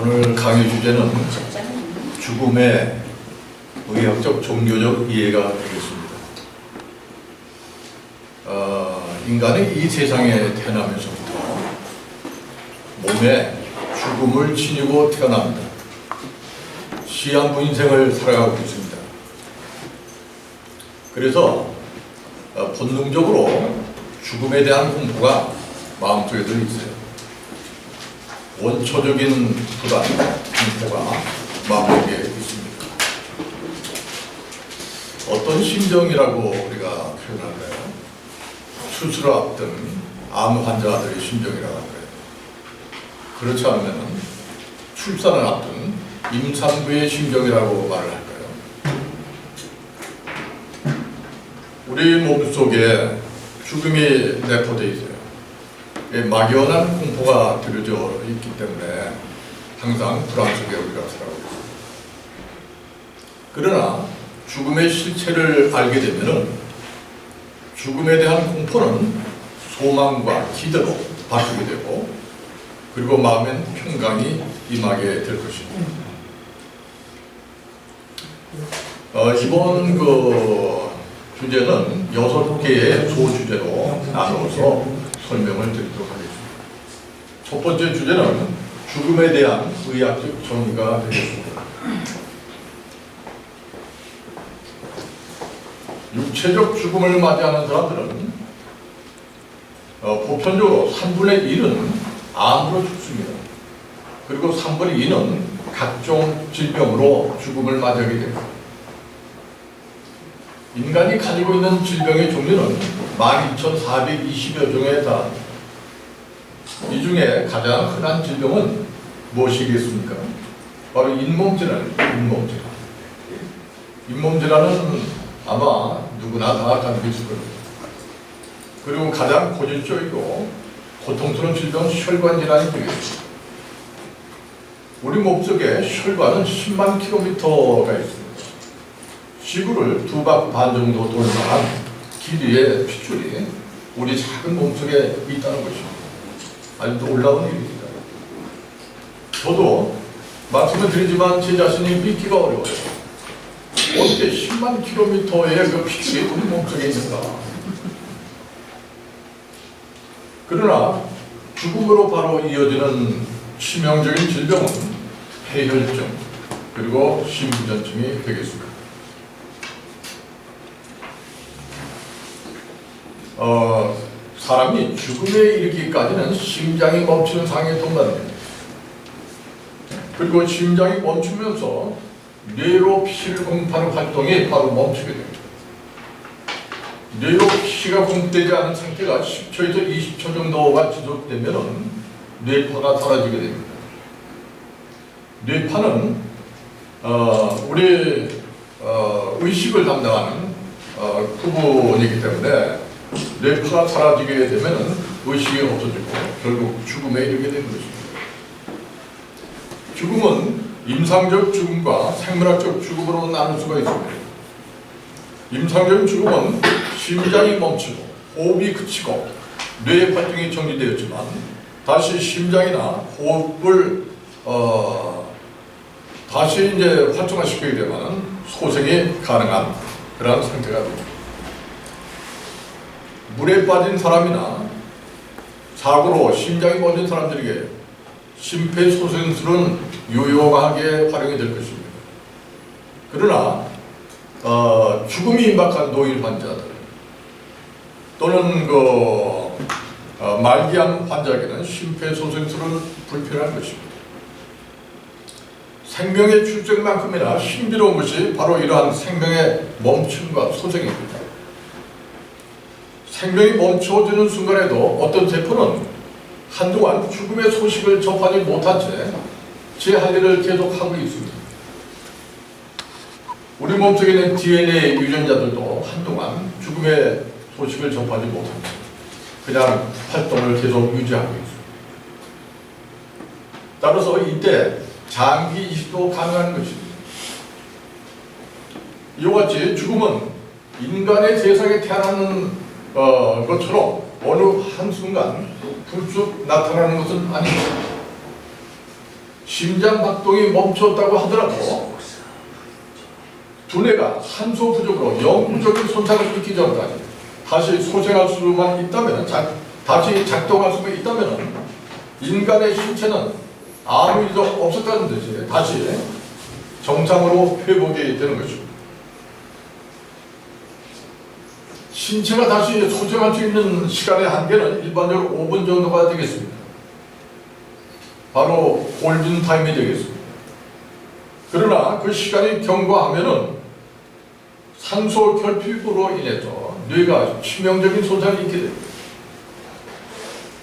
오늘 강의 주제는 죽음의 의학적 종교적 이해가 되겠습니다. 인간이 이 세상에 태어나면서부터 몸에 죽음을 지니고 태어납니다. 시한부 인생을 살아가고 있습니다. 그래서 본능적으로 죽음에 대한 공포가 마음속에 늘 있어요. 원초적인 불안, 공포가 마음속에 있습니다. 어떤 심정이라고 우리가 표현할까요? 수술을 앞둔 암 환자들의 심정이라고 할까요? 그렇지 않으면 출산을 앞둔 임산부의 심정이라고 말을 할까요? 우리 몸속에 죽음이 내포되어 있어요. 막연한 공포가 들여져 있기 때문에 항상 불안 속에 우리가 살아가고 있습니다. 그러나 죽음의 실체를 알게 되면 죽음에 대한 공포는 소망과 기대로 바뀌게 되고, 그리고 마음엔 평강이 임하게 될 것입니다. 이번 주제는 6개의 소주제로 나누어서 설명을 드리도록 하겠습니다. 첫 번째 주제는 죽음에 대한 의학적 정의가 되겠습니다. 육체적 죽음을 맞이하는 사람들은 보편적으로 3분의 1은 암으로 죽습니다. 그리고 3분의 2는 각종 질병으로 죽음을 맞이하게 됩니다. 인간이 가지고 있는 질병의 종류는 12,420여 종에 달합니다. 이 중에 가장 흔한 질병은 무엇이겠습니까? 바로 잇몸질환입니다. 잇몸질환은 아마 누구나 다 가지고 있을 겁니다. 그리고 가장 고질적이고 고통스러운 질병은 혈관질환이 되겠습니다. 우리 몸속에 혈관은 10만 킬로미터가 있습니다. 지구를 2바퀴 반 정도 돌 만한 길이의 핏줄이 우리 작은 몸속에 있다는 것입니다. 아주 놀라운 일입니다. 저도 말씀을 드리지만 제 자신이 믿기가 어려워요. 어떻게 10만 킬로미터의 그 핏줄이 우리 몸속에 있는가. 그러나 죽음으로 바로 이어지는 치명적인 질병은 폐혈증 그리고 심부전증이 되겠습니다. 사람이 죽음에 이르기까지는 심장이 멈추는 상황에 동반됩니다. 그리고 심장이 멈추면서 뇌로 피를 공급하는 활동이 바로 멈추게 됩니다. 뇌로 피가 공급되지 않은 상태가 10초에서 20초 정도가 지속되면 뇌파가 사라지게 됩니다. 뇌파는 우리 의식을 담당하는 부분이기 때문에 뇌파가 사라지게 되면 의식이 없어지고 결국 죽음에 이르게 되는 것입니다. 죽음은 임상적 죽음과 생물학적 죽음으로 나눌 수가 있습니다. 임상적인 죽음은 심장이 멈추고 호흡이 그치고 뇌 활동이 정지되었지만 다시 심장이나 호흡을 다시 이제 활성화시키게 되면 소생이 가능한 그런 상태가 됩니다. 물에 빠진 사람이나 사고로 심장이 멎은 사람들에게 심폐소생술은 유용하게 활용이 될 것입니다. 그러나 죽음이 임박한 노인 환자들 또는 말기암 환자에게는 심폐소생술은 불필요한 것입니다. 생명의 출생만큼이나 힘들어온 것이 바로 이러한 생명의 멈춤과 소생입니다. 생명이 멈춰지는 순간에도 어떤 세포는 한동안 죽음의 소식을 접하지 못한 채 제 할 일을 계속하고 있습니다. 우리 몸속에 있는 DNA 유전자들도 한동안 죽음의 소식을 접하지 못합니다. 그냥 활동을 계속 유지하고 있습니다. 따라서 이때 장기 이식도 가능한 것입니다. 이와 같이 죽음은 인간의 세상에 태어나는 것처럼 어느 한순간 불쑥 나타나는 것은 아닙니다. 심장 박동이 멈췄다고 하더라도 두뇌가 산소 부족으로 영구적인 손상을 입기 전까지 다시 소생할 수만 있다면, 다시 작동할 수만 있다면 인간의 신체는 아무 일도 없었다는 듯이 다시 정상으로 회복이 되는 것입니다. 신체가 다시 소생할 수 있는 시간의 한계는 일반적으로 5분 정도가 되겠습니다. 바로 골든타임이 되겠습니다. 그러나 그 시간이 경과하면은 산소 결핍으로 인해서 뇌가 치명적인 손상을 입게 됩니다.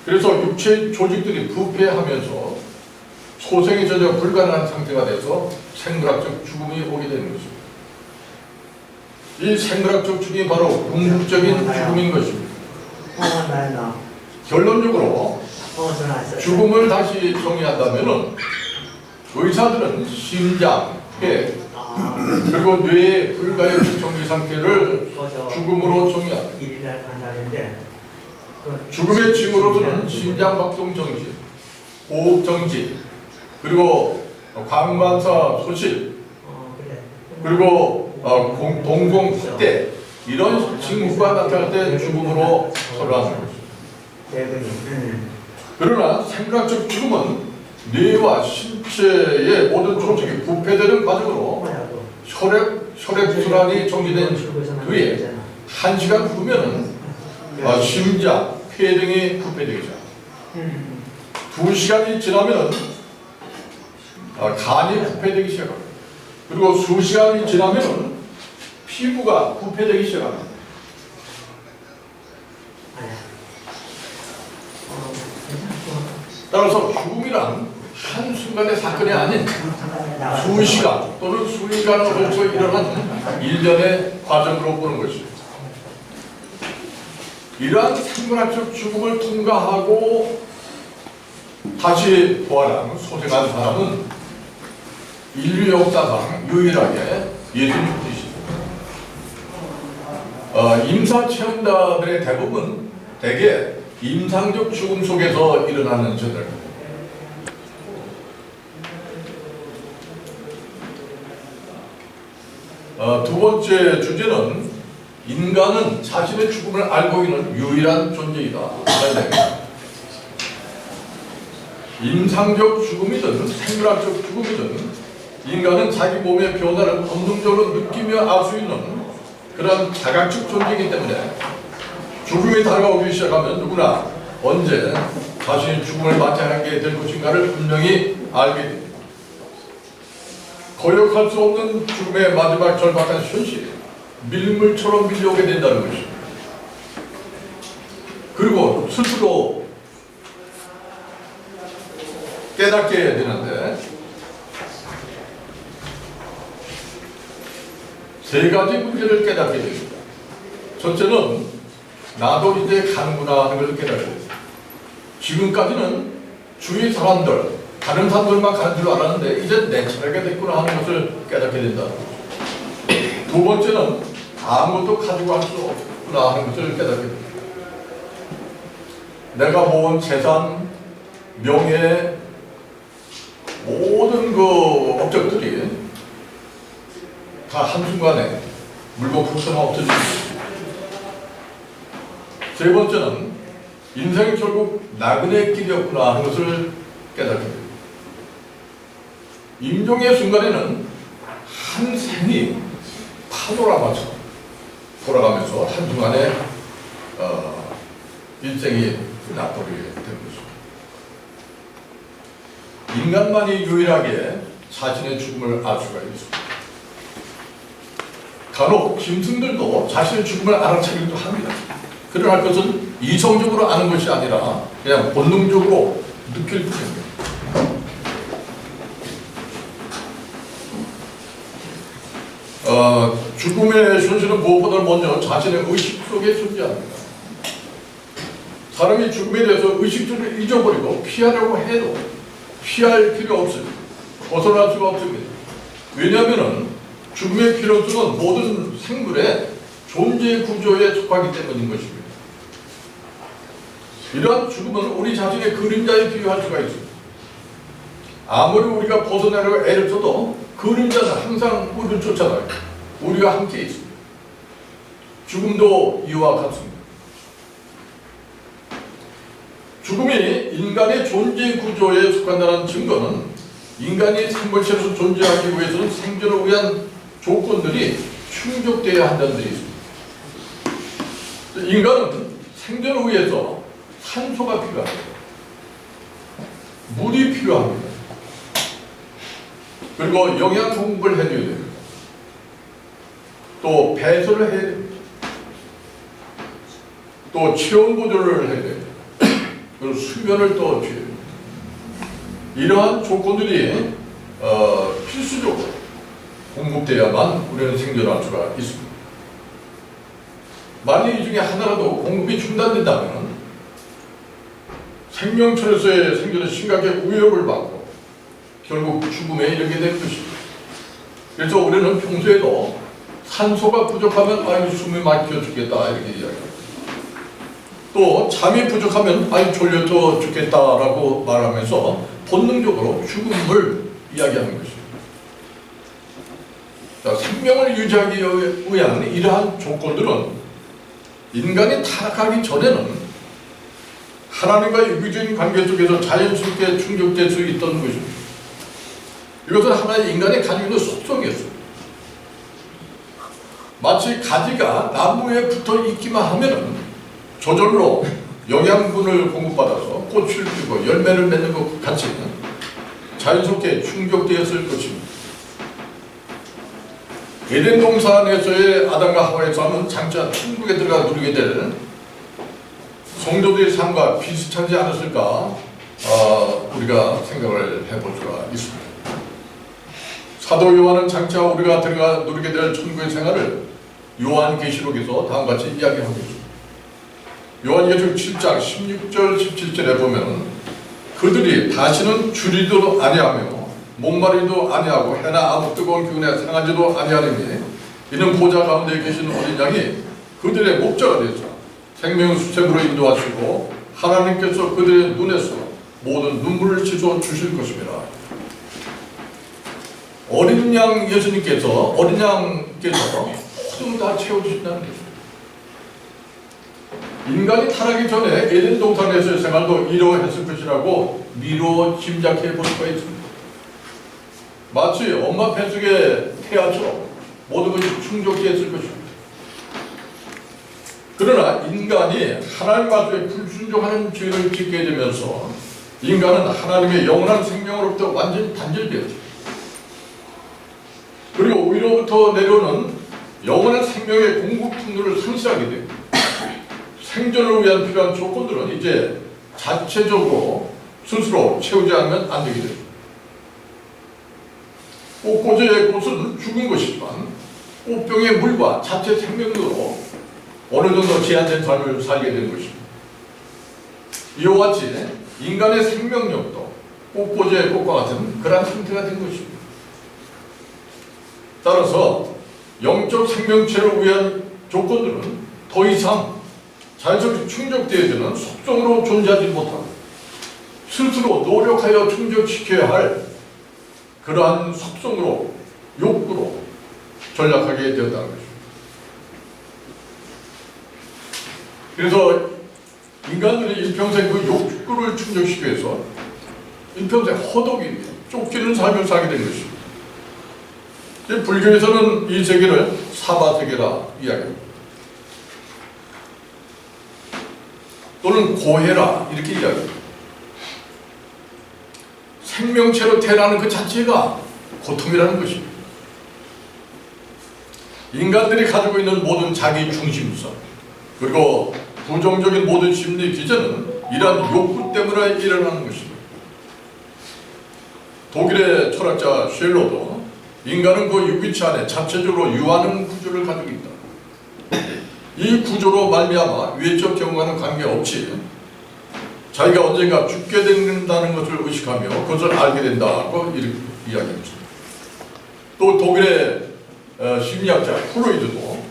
그래서 육체 조직들이 부패하면서 소생이 전혀 불가능한 상태가 돼서 생물학적 죽음이 오게 되는 것입니다. 이 생물학적 죽음이 바로 궁극적인 죽음인 것입니다. 결론적으로 죽음을 다시 정의한다면 의사들은 심장, 폐, 그리고 뇌의 불가역적 정지 상태를 죽음으로 정의합니다. 죽음의 징후로서는 심장 박동 정지, 호흡 정지, 그리고 광반사 소실, 그리고 동공 확대, 이런 징후가 나타날 때 죽음으로 설명하는 것입니다. 그러나 생물학적 죽음은 뇌와 신체의 모든 조직이 부패되는 과정으로 혈액순환이 정지된 뒤에 1시간 후면은 심장, 폐 등이 부패되죠. 2시간이 지나면 간이 부패되기 시작합니다. 그리고 수시간이 지나면 피부가 부패되기 시작합니다. 따라서 죽음이란 한순간의 사건이 아닌 수시간 또는 수일간을 걸쳐 일어난 일련의 과정으로 보는 것입니다. 이러한 생물학적 죽음을 통과하고 다시 부활한 소생한 사람은 인류 역사상 유일하게 예수님이십니다. 임사체험자들의 대부분 대개 임상적 죽음 속에서 일어나는 저들입니다. 두 번째 주제는 인간은 자신의 죽음을 알고 있는 유일한 존재이다. 임상적 죽음이든 생물학적 죽음이든 인간은 자기 몸의 변화를 본능적으로 느끼며 알 수 있는 그런 다각적 존재이기 때문에 죽음이 다가오기 시작하면 누구나 언제 자신의 죽음을 맞이하게 될 것인가를 분명히 알게 됩니다. 거역할 수 없는 죽음의 마지막 절박한 현실이 밀물처럼 밀려오게 된다는 것입니다. 그리고 스스로 깨닫게 되는데 세 가지 문제를 깨닫게 됩니다. 첫째는 나도 이제 가는구나 하는 것을 깨닫게 됩니다. 지금까지는 주위 사람들, 다른 사람들만 가는 줄 알았는데 이제 내 차례가 됐구나 하는 것을 깨닫게 된다. 두 번째는 아무것도 가지고 갈 수 없구나 하는 것을 깨닫게 됩니다. 내가 모은 재산, 명예, 모든 그 업적들이 다 한순간에 물고 부서나 없어집니다. 세 번째는 인생이 결국 나그네 길이었구나 하는 것을 깨닫게 됩니다. 임종의 순간에는 한 생이 파노라마처럼 돌아가면서 한순간에 인생이 나버리게 되는 것입니다. 인간만이 유일하게 자신의 죽음을 알 수가 있습니다. 간혹 짐승들도 자신의 죽음을 알아차리기도 합니다. 그러나 그것은 이성적으로 아는 것이 아니라 그냥 본능적으로 느낄 뿐입니다. 죽음의 현실은 무엇보다 먼저 자신의 의식 속에 존재합니다. 사람이 죽음에 대해서 의식적으로 잊어버리고 피하려고 해도 피할 필요 없습니다. 벗어날 수가 없습니다. 왜냐하면 죽음의 필요성은 모든 생물의 존재 구조에 속하기 때문인 것입니다. 이러한 죽음은 우리 자신의 그림자에 비유할 수가 있습니다. 아무리 우리가 벗어나려고 애를 써도 그림자는 항상 우리를 쫓아가요. 우리가 함께 있습니다. 죽음도 이와 같습니다. 죽음이 인간의 존재 구조에 속한다는 증거는 인간이 생물체로서 존재하기 위해서는 생존을 위한 조건들이 충족되어야 한다는 데 있습니다. 인간은 생존을 위해서 산소가 필요합니다. 물이 필요합니다. 그리고 영양 공급을 해줘야 됩니다. 또 배설을 해야 됩니다. 또 체온 보조를 해야 됩니다. 그리고 수면을 또 취해야 됩니다. 이러한 조건들이 필수적으로 공급되어야만 우리는 생존할 수가 있습니다. 만약 이 중에 하나라도 공급이 중단된다면 생명체로서의 생존에 심각하게 위협을 받고 결국 죽음에 이르게 될 것입니다. 그래서 우리는 평소에도 산소가 부족하면 아유 숨이 막혀 죽겠다 이렇게 이야기합니다. 또 잠이 부족하면 아유 졸려서 죽겠다라고 말하면서 본능적으로 죽음을 이야기하는 것입니다. 자, 생명을 유지하기 위한 이러한 조건들은 인간이 타락하기 전에는 하나님과의 유기적인 관계 속에서 자연스럽게 충족될 수 있던 것입니다. 이것은 하나의 인간이 가지고 있는 속성이었습니다. 마치 가지가 나무에 붙어 있기만 하면 저절로 영양분을 공급받아서 꽃을 피고 열매를 맺는 것 같이 자연스럽게 충족되었을 것입니다. 에덴 동산에서의 아담과 하와의 삶은 장차 천국에 들어가 누리게 될 성도들의 삶과 비슷하지 않았을까 우리가 생각을 해볼 수가 있습니다. 사도 요한은 장차 우리가 들어가 누리게 될 천국의 생활을 요한계시록에서 다음과 같이 이야기하고 있습니다. 요한계시록 7장 16절 17절에 보면 그들이 다시는 주리도 아니하며 목마르지도 아니하고 해나 아무 뜨거운 기운에 상하지도 아니하리니 이는 보좌 가운데 계신 어린 양이 그들의 목자가 되어서 생명 수샘으로 인도하시고 하나님께서 그들의 눈에서 모든 눈물을 씻어 주실 것입니다. 어린 양 예수님께서 모든 다 채워주신다는 것입니다. 인간이 타락하기 전에 에덴 동산에서의 생활도 이러했을 것이라고 미루어 짐작해 볼 수가 있습니다. 마치 엄마 뱃속의 태아처럼 모든 것이 충족되었을 것입니다. 그러나 인간이 하나님 말씀에 불순종하는 죄를 짓게 되면서 인간은 하나님의 영원한 생명으로부터 완전히 단절되었죠. 그리고 위로부터 내려오는 영원한 생명의 공급 통로를 상실하게 됩니다. 생존을 위한 필요한 조건들은 이제 자체적으로 스스로 채우지 않으면 안 되게 됩니다. 꽃꽂이의 꽃은 죽은 것이지만 꽃병의 물과 자체 생명으로 어느 정도 제한된 삶을 살게 된 것입니다. 이와 같이 인간의 생명력도 꽃꽂이의 꽃과 같은 그러한 상태가 된 것입니다. 따라서 영적 생명체를 위한 조건들은 더 이상 자연스럽게 충족되어지는 속성으로 존재하지 못하고 스스로 노력하여 충족시켜야 할 그러한 속성으로 욕구로 전락하게 되었다는 것입니다. 그래서 인간들이 일평생 그 욕구를 충족시키기 위해서 일평생 허덕이며 쫓기는 삶을 살게 된 것입니다. 불교에서는 이 세계를 사바세계라 이야기합니다. 또는 고해라 이렇게 이야기합니다. 생명체로 태어나는 그 자체가 고통이라는 것입니다. 인간들이 가지고 있는 모든 자기 중심성 그리고 부정적인 모든 심리 기제는 이러한 욕구 때문에 일어나는 것입니다. 독일의 철학자 쉘러도 인간은 그 유기체 안에 자체적으로 유하는 구조를 가지고 있다. 이 구조로 말미암아 외적 경험과는 관계없이 자기가 언젠가 죽게 된다는 것을 의식하며 그것을 알게 된다고 이야기합니다. 또 독일의 심리학자 프로이드도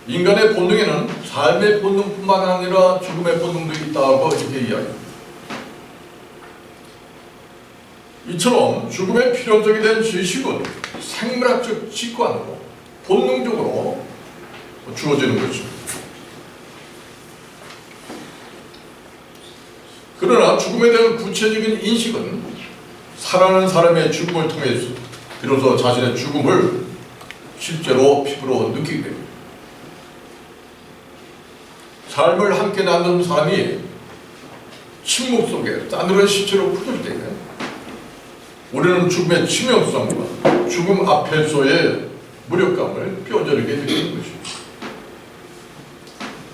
인간의 본능에는 삶의 본능뿐만 아니라 죽음의 본능도 있다고 이렇게 이야기합니다. 이처럼 죽음의 필연적이 된 지식은 생물학적 직관으로 본능적으로 주어지는 것입니다. 그러나 죽음에 대한 구체적인 인식은 살아가는 사람의 죽음을 통해서 비로소 자신의 죽음을 실제로 피부로 느끼게 됩니다. 삶을 함께 나눈 사람이 침묵 속에 싸늘한 시체로 풀릴 때 우리는 죽음의 치명성과 죽음 앞에서의 무력감을 뼈저리게 느끼는 것입니다.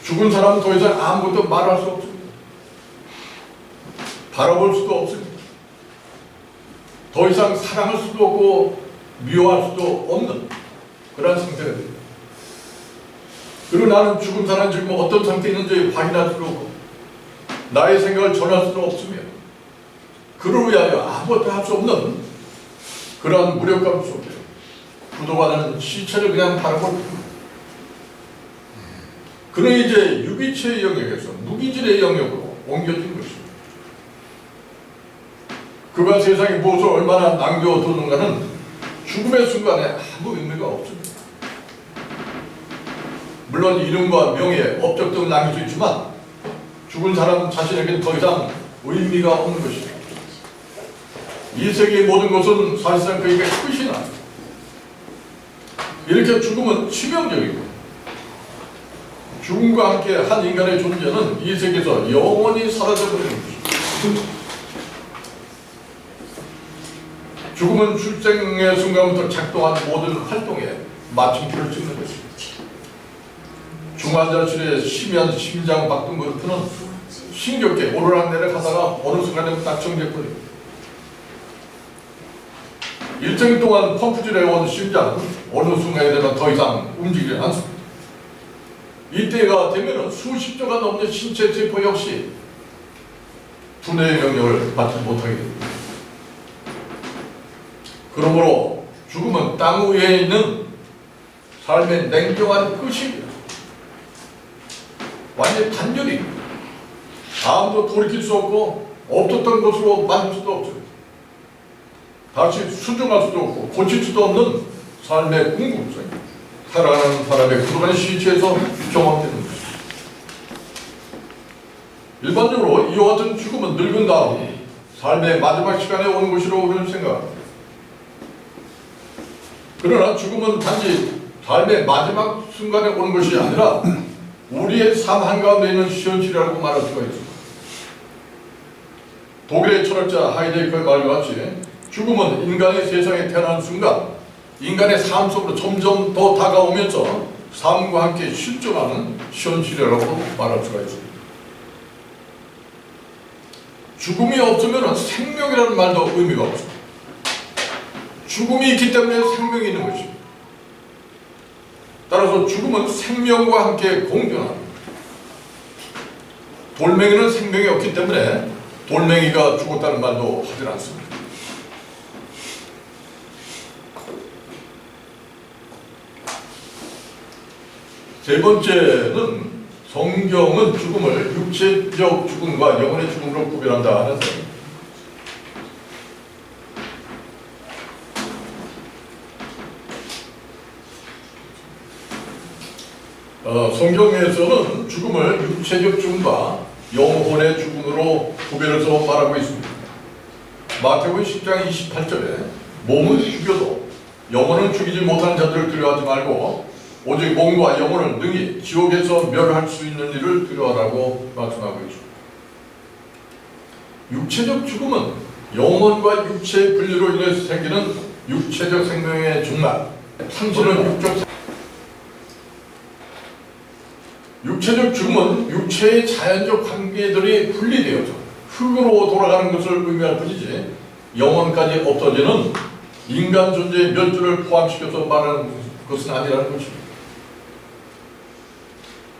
죽은 사람은 더 이상 아무것도 말할 수 없습니다. 바라볼 수도 없습니다. 더 이상 사랑할 수도 없고 미워할 수도 없는 그런 상태가 됩니다. 그리고 나는 죽은 사람이 지금 어떤 상태에 있는지 확인할 수도 없고 나의 생각을 전할 수도 없으며 그를 위하여 아무것도 할 수 없는 그러한 무력감 속에 부도가는 시체를 그냥 바라볼 뿐입니다. 그는 이제 유기체의 영역에서 무기질의 영역으로 옮겨진 것입니다. 그가 세상에 무엇을 얼마나 남겨두는가는 죽음의 순간에 아무 의미가 없습니다. 물론 이름과 명예, 업적 등을 남길 수 있지만 죽은 사람 자신에게는 더 이상 의미가 없는 것입니다. 이 세계의 모든 것은 사실상 그에게 끝이 납니다. 이렇게 죽음은 치명적이고 죽음과 함께 한 인간의 존재는 이 세계에서 영원히 사라져버리는 것입니다. 죽음은 출생의 순간부터 작동한 모든 활동에 마침표를 찍는 것입니다. 중환자실에 심한 심장 박동 그루트는 힘겹게 오르락내락 하다가 어느 순간에 딱 정지해버립니다. 일정 동안 펌프질해온 심장은 어느 순간에 되면 더 이상 움직이지 않습니다. 이때가 되면 수십 조가 넘는 신체 세포 역시 두뇌의 명령을 받지 못하게 됩니다. 그러므로 죽음은 땅 위에 있는 삶의 냉정한 끝입니다. 완전히 단절입니다. 아무도 돌이킬 수 없고 없었던 것으로 만들 수도 없죠. 다시 수정할 수도 없고 고칠 수도 없는 삶의 궁금증, 살아가는 사람의 그동안 시체에서 경험되는 것입니다. 일반적으로 이와 같은 죽음은 늙은 다음 삶의 마지막 시간에 오는 것이라고 우리는 생각합니다. 그러나 죽음은 단지 삶의 마지막 순간에 오는 것이 아니라 우리의 삶 한가운데 있는 현실이라고 말할 수가 있습니다. 독일의 철학자 하이데거의 말과 같이 죽음은 인간의 세상에 태어난 순간 인간의 삶 속으로 점점 더 다가오면서 삶과 함께 실존하는 현실이라고 말할 수가 있습니다. 죽음이 없으면 생명이라는 말도 의미가 없습니다. 죽음이 있기 때문에 생명이 있는 것입니다. 따라서 죽음은 생명과 함께 공존합니다. 돌멩이는 생명이 없기 때문에 돌멩이가 죽었다는 말도 하지 않습니다. 세 번째는 성경은 죽음을 육체적 죽음과 영혼의 죽음으로 구별한다 하는데 성경에서는 죽음을 육체적 죽음과 영혼의 죽음으로 구별해서 말하고 있습니다. 마태복음 10장 28절에 몸은 죽여도 영혼은 죽이지 못하는 자들을 두려워하지 말고 오직 몸과 영혼을 능히 지옥에서 멸할 수 있는 일을 두려워하라고 말씀하고 있습니다. 육체적 죽음은 영혼과 육체의 분리로 인해서 생기는 육체적 생명의 종말, 상실은 육체적 죽음은 육체의 자연적 관계들이 분리되어져 흙으로 돌아가는 것을 의미할 뿐이지 영혼까지 없어지는 인간 존재의 멸주를 포함시켜서 말하는 것은 아니라는 것입니다.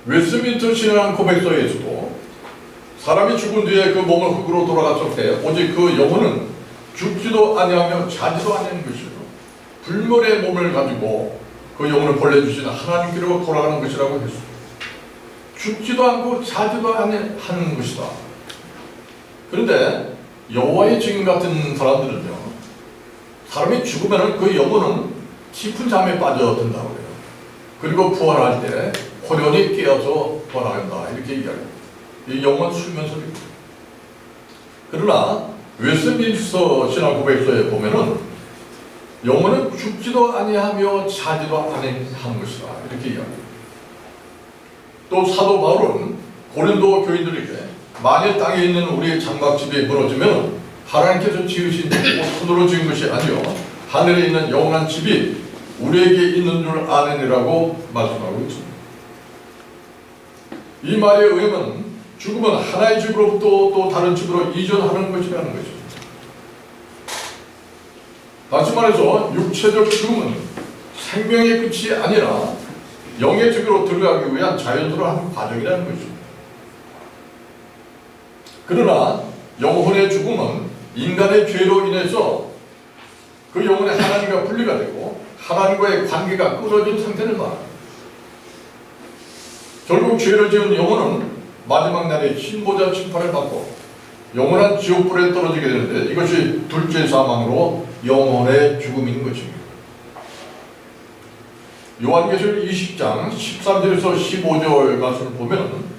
웨스트민스터 신앙 고백서에서도 사람이 죽은 뒤에 그 몸을 흙으로 돌아갔을 때 오직 그 영혼은 죽지도 아니하며 자지도 않는 것이요 불멸의 몸을 가지고 그 영혼을 벌내주신 하나님께로 돌아가는 것이라고 했습니다. 죽지도 않고 자지도 하는 것이다. 그런데 여호와의 증인 같은 사람들은요 사람이 죽으면 그 영혼은 깊은 잠에 빠져든다고 해요. 그리고 부활할 때 호련히 깨어서 부활한다 이렇게 얘기합니다. 이 영혼 수면설입니다. 그러나 웨스민스터 신앙 고백서에 보면은 영혼은 죽지도 아니하며 자지도 아니한 것이다 이렇게 이야기합니다. 또 사도 바울은 고린도 교인들에게 만일 땅에 있는 우리의 장막집이 무너지면 하나님께서 지으신 손으로 지은 것이 아니요 하늘에 있는 영원한 집이 우리에게 있는 줄 아느니라고 말씀하고 있습니다. 이 말에 의하면 죽음은 하나의 집으로부터 또 다른 집으로 이전하는 것이라는 것입니다. 다시 말해서 육체적 죽음은 생명의 끝이 아니라 영의 세계로 들어가기 위한 자연스러운 과정이라는 것입니다. 그러나 영혼의 죽음은 인간의 죄로 인해서 그 영혼의 하나님과 분리가 되고 하나님과의 관계가 끊어진 상태를 말합니다. 결국 죄를 지은 영혼은 마지막 날에 흰보자 심판을 받고 영원한 지옥불에 떨어지게 되는데 이것이 둘째 사망으로 영혼의 죽음인 것입니다. 요한계시록 20장 13절에서 15절 말씀을 보면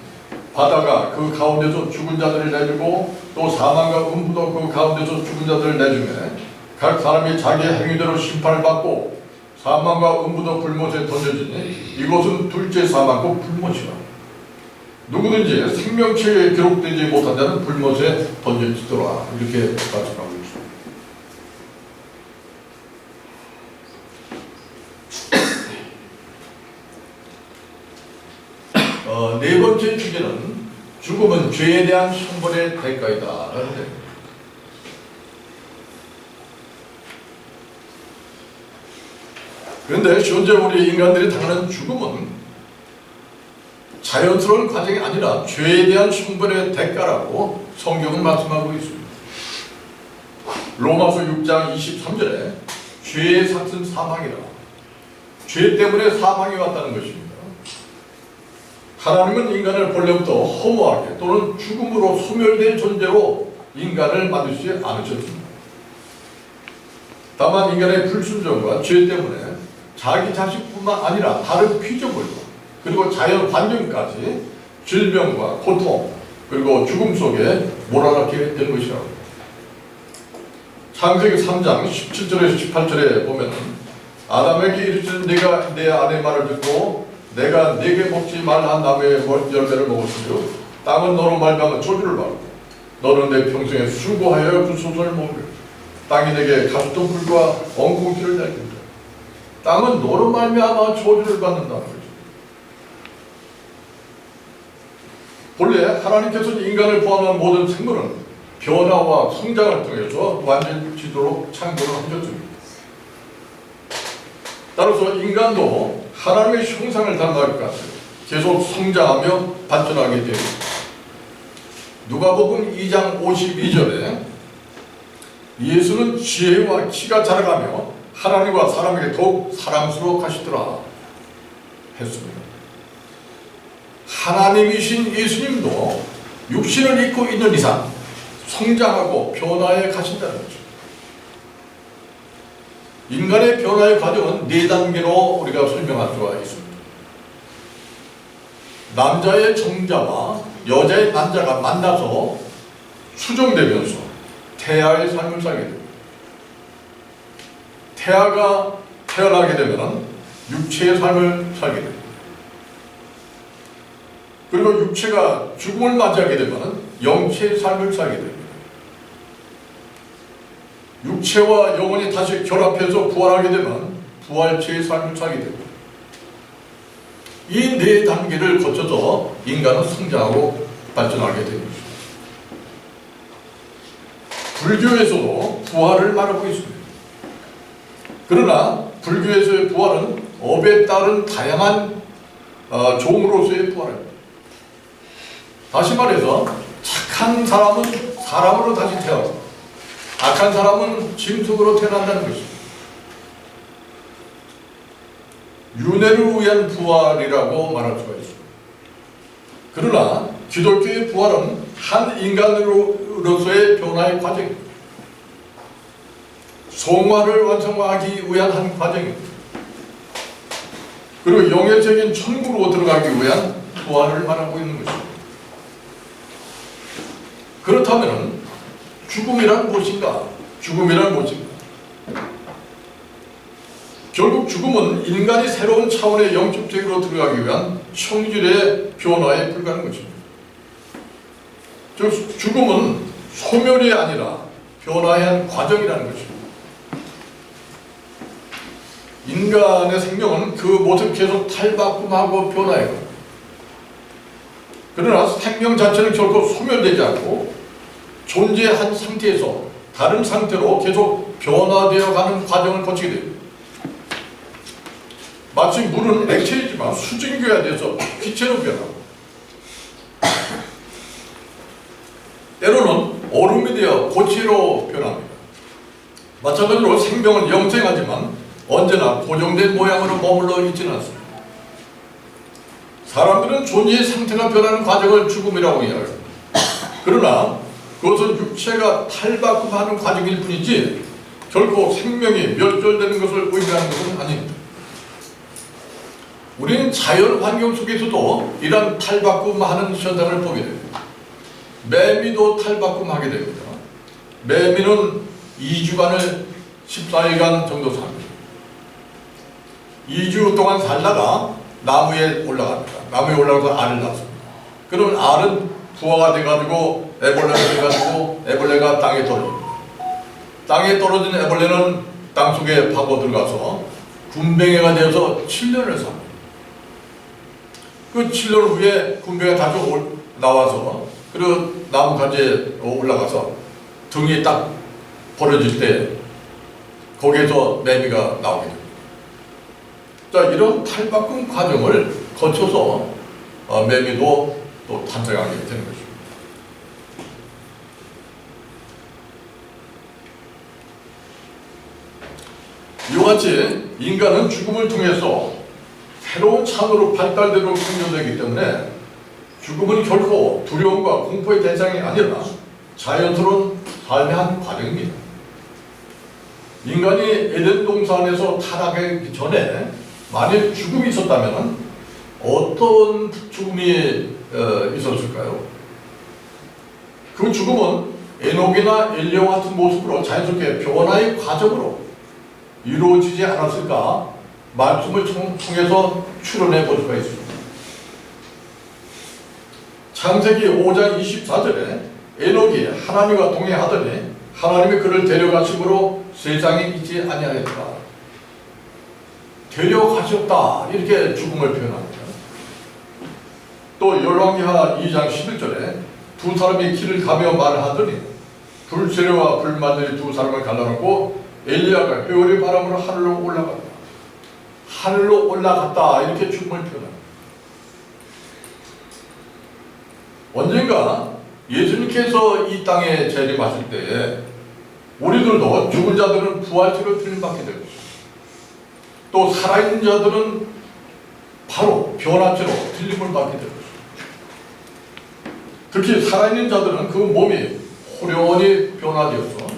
바다가 그 가운데서 죽은 자들을 내주고 또 사망과 음부도 그 가운데서 죽은 자들을 내주매 각 사람이 자기 행위대로 심판을 받고 사망과 음부도 불못에 던져지니 이곳은 둘째 사망과 불못이라. 누구든지 생명책에 기록되지 못한 자는 불못에 던져지더라 이렇게 말씀하고 있습니다. 네 번째 주제는 죽음은 죄에 대한 형벌의 대가이다 라는 데입니다. 그런데 현재 우리 인간들이 당하는 죽음은 자연스러운 과정이 아니라 죄에 대한 형벌의 대가라고 성경은 말씀하고 있습니다. 로마서 6장 23절에 죄의 삭은 사망이라. 죄 때문에 사망이 왔다는 것입니다. 하나님은 인간을 본래부터 허무하게 또는 죽음으로 소멸된 존재로 인간을 만드시지 않으셨습니다. 다만 인간의 불순종과 죄 때문에 자기 자식뿐만 아니라 다른 피조물과 그리고 자연 환경까지 질병과 고통 그리고 죽음 속에 몰아넣게 된 것이라고 합니다. 창세기 3장 17절에서 18절에 보면 아담에게 이르시는 네가 내 아내 말을 듣고 내가 네게 먹지 말라 한 나무의 열매를 먹었으며 땅은 너로 말미암아 저주를 받고 너는 내 평생에 수고하여 그 소선을 먹으며 땅이 내게 가시덤불과 엉겅퀴를 내린다. 땅은 너로 말미암아 저주를 받는다는 거죠. 본래 하나님께서는 인간을 포함한 모든 생물은 변화와 성장을 통해서 완전해지도록 창조를 하셨습니다. 따라서 인간도 하나님의 형상을 닮아갈 계속 성장하며 발전하게 됩니다. 누가복음 2장 52절에 예수는 지혜와 키가 자라가며 하나님과 사람에게 더욱 사랑스러워 하시더라 했습니다. 하나님이신 예수님도 육신을 입고 있는 이상 성장하고 변화해 가신다는 거죠. 인간의 변화의 과정은 4단계로 우리가 설명할 수가 있습니다. 남자의 정자와 여자의 난자가 만나서 수정되면서 태아의 삶을 살게 됩니다. 태아가 태어나게 되면 육체의 삶을 살게 됩니다. 그리고 육체가 죽음을 맞이하게 되면 영체의 삶을 살게 됩니다. 육체와 영혼이 다시 결합해서 부활하게 되면 부활체의 삶을 살게 됩니다. 이 4단계를 거쳐서 인간은 성장하고 발전하게 됩니다. 불교에서도 부활을 말하고 있습니다. 그러나 불교에서의 부활은 업에 따른 다양한 종으로서의 부활입니다. 다시 말해서 착한 사람은 사람으로 다시 태어나고 악한 사람은 짐승으로 태어난다는 것입니다. 윤회를 위한 부활이라고 말할 수가 있습니다. 그러나 기독교의 부활은 한 인간으로서의 변화의 과정입니다. 성화를 완성하기 위한 한 과정입니다. 그리고 영예적인 천국으로 들어가기 위한 부활을 말하고 있는 것입니다. 그렇다면 죽음이란 무엇인가? 죽음이란 무엇인가? 결국 죽음은 인간이 새로운 차원의 영적 세계로 들어가기 위한 성질의 변화에 불과한 것입니다. 즉 죽음은 소멸이 아니라 변화의 한 과정이라는 것입니다. 인간의 생명은 그 모습 계속 탈바꿈하고 변화해요. 그러나 생명 자체는 결코 소멸되지 않고 존재한 상태에서 다른 상태로 계속 변화되어 가는 과정을 거치게 됩니다. 마치 물은 액체이지만 수증기가 돼서 기체로 변하고 때로는 얼음이 되어 고체로 변합니다. 마찬가지로 생명은 영생하지만 언제나 고정된 모양으로 머물러 있지는 않습니다. 사람들은 존재의 상태가 변하는 과정을 죽음이라고 이야기합니다. 그러나 그것은 육체가 탈바꿈하는 과정일 뿐이지 결코 생명이 멸절되는 것을 의미하는 것은 아닙니다. 우리는 자연 환경 속에서도 이러한 탈바꿈하는 현상을 보게 됩니다. 매미도 탈바꿈하게 됩니다. 매미는 2주간을 14일간 정도 삽니다. 2주 동안 살다가 나무에 올라갑니다. 나무에 올라가서 알을 낳습니다. 그러면 알은 부화가 돼가지고 애벌레가 돼가지고 애벌레가 땅에 떨어집니다. 땅에 떨어진 애벌레는 땅속에 파고 들어가서 군뱅이가 되어서 7년을 삽니다. 그 7년 후에 군뱅이가 다시 나와서 그리고 나무 가지에 올라가서 등이 딱 벌어질 때 거기에서 매미가 나오게 됩니다. 자, 이런 탈바꿈 과정을 거쳐서 매미도 또 탄생하게 되는 것입니다. 이와 같이 인간은 죽음을 통해서 새로운 창으로 발달되도록 창조되기 때문에 죽음은 결코 두려움과 공포의 대상이 아니라 자연스러운 삶의 한 과정입니다. 인간이 에덴 동산에서 타락하기 전에 만일 죽음이 있었다면 어떤 죽음이 있었을까요? 그 죽음은 에녹이나 엘리야와 같은 모습으로 자연스럽게 변화의 과정으로 이루어지지 않았을까 말씀을 통해서 추론해 볼 수가 있습니다. 창세기 5장 24절에 에녹이 하나님과 동행하더니 하나님이 그를 데려가심으로 세상에 있지 아니하였다. 데려가셨다 이렇게 죽음을 표현합니다. 또 열왕기하 2장 11절에 두 사람이 길을 가며 말을 하더니 불세례와 불만들이 두 사람을 갈라놓고 엘리야가 회오리 바람으로 하늘로 올라갔다. 하늘로 올라갔다 이렇게 죽음을 표현합니다. 언젠가 예수님께서 이 땅에 재림하실 때에 우리들도 죽은 자들은 부활체로 들림받게 될 것입니다. 또 살아있는 자들은 바로 변화체로 들림을 받게 될 것입니다. 특히 살아있는 자들은 그 몸이 호련히 변화되어서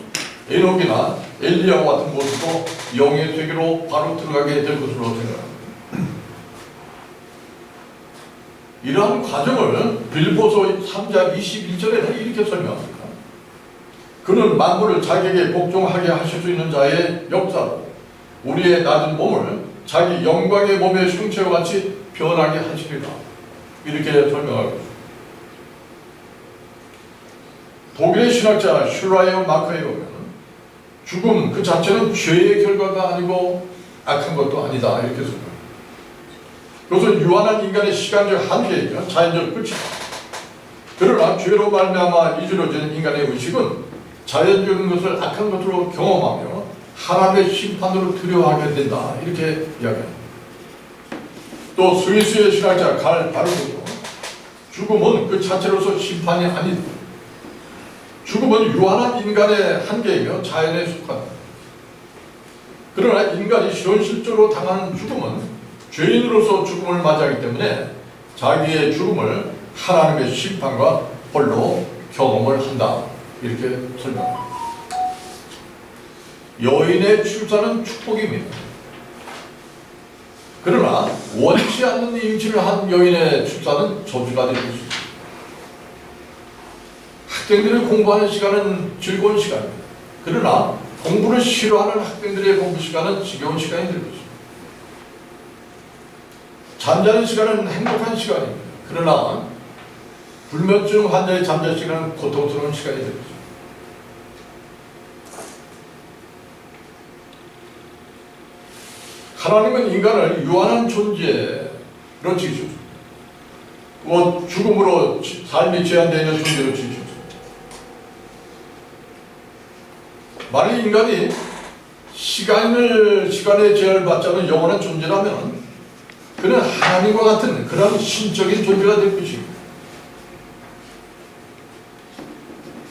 에녹이나 엘리야와 같은 모습으로 영의 세계로 바로 들어가게 될 것으로 생각합니다. 이러한 과정을 빌보서 3장 21절에는 이렇게 설명합니다. 그는 만물을 자기에게 복종하게 하실 수 있는 자의 역사로 우리의 낮은 몸을 자기 영광의 몸의 형체와 같이 변하게 하시리라. 이렇게 설명하고 있습니다. 독일의 신학자 슐라이어 마크에 보면 죽음 그 자체는 죄의 결과가 아니고 악한 것도 아니다 이렇게 설명합니다. 그것은 유한한 인간의 시간적 한계이며 자연적 끝이다. 그러나 죄로 말미암아 이루어진 인간의 의식은 자연적인 것을 악한 것으로 경험하며 하나님의 심판으로 두려워하게 된다 이렇게 이야기합니다. 또 스위스의 신학자 갈 바르고도 죽음은 그 자체로서 심판이 아니다. 죽음은 유한한 인간의 한계이며 자연에 속한다. 그러나 인간이 현실적으로 당하는 죽음은 죄인으로서 죽음을 맞이하기 때문에 자기의 죽음을 하나님의 심판과 벌로 경험을 한다. 이렇게 설명합니다. 여인의 출산은 축복입니다. 그러나 원치 않는 임신을 한 여인의 출산은 저주가 될 것입니다. 학생들이 공부하는 시간은 즐거운 시간입니다. 그러나 공부를 싫어하는 학생들의 공부 시간은 지겨운 시간이 될 것입니다. 잠자는 시간은 행복한 시간입니다. 그러나 불면증 환자의 잠잘 시간은 고통스러운 시간이 될 것입니다. 하나님은 인간을 유한한 존재로 지으셨습니다. 죽음으로 삶이 제한되어 있는 존재로 지으셨습니다. 만약 인간이 시간의 제한을 받지 않은 영원한 존재라면 그는 하나님과 같은 그런 신적인 존재가 될 것입니다.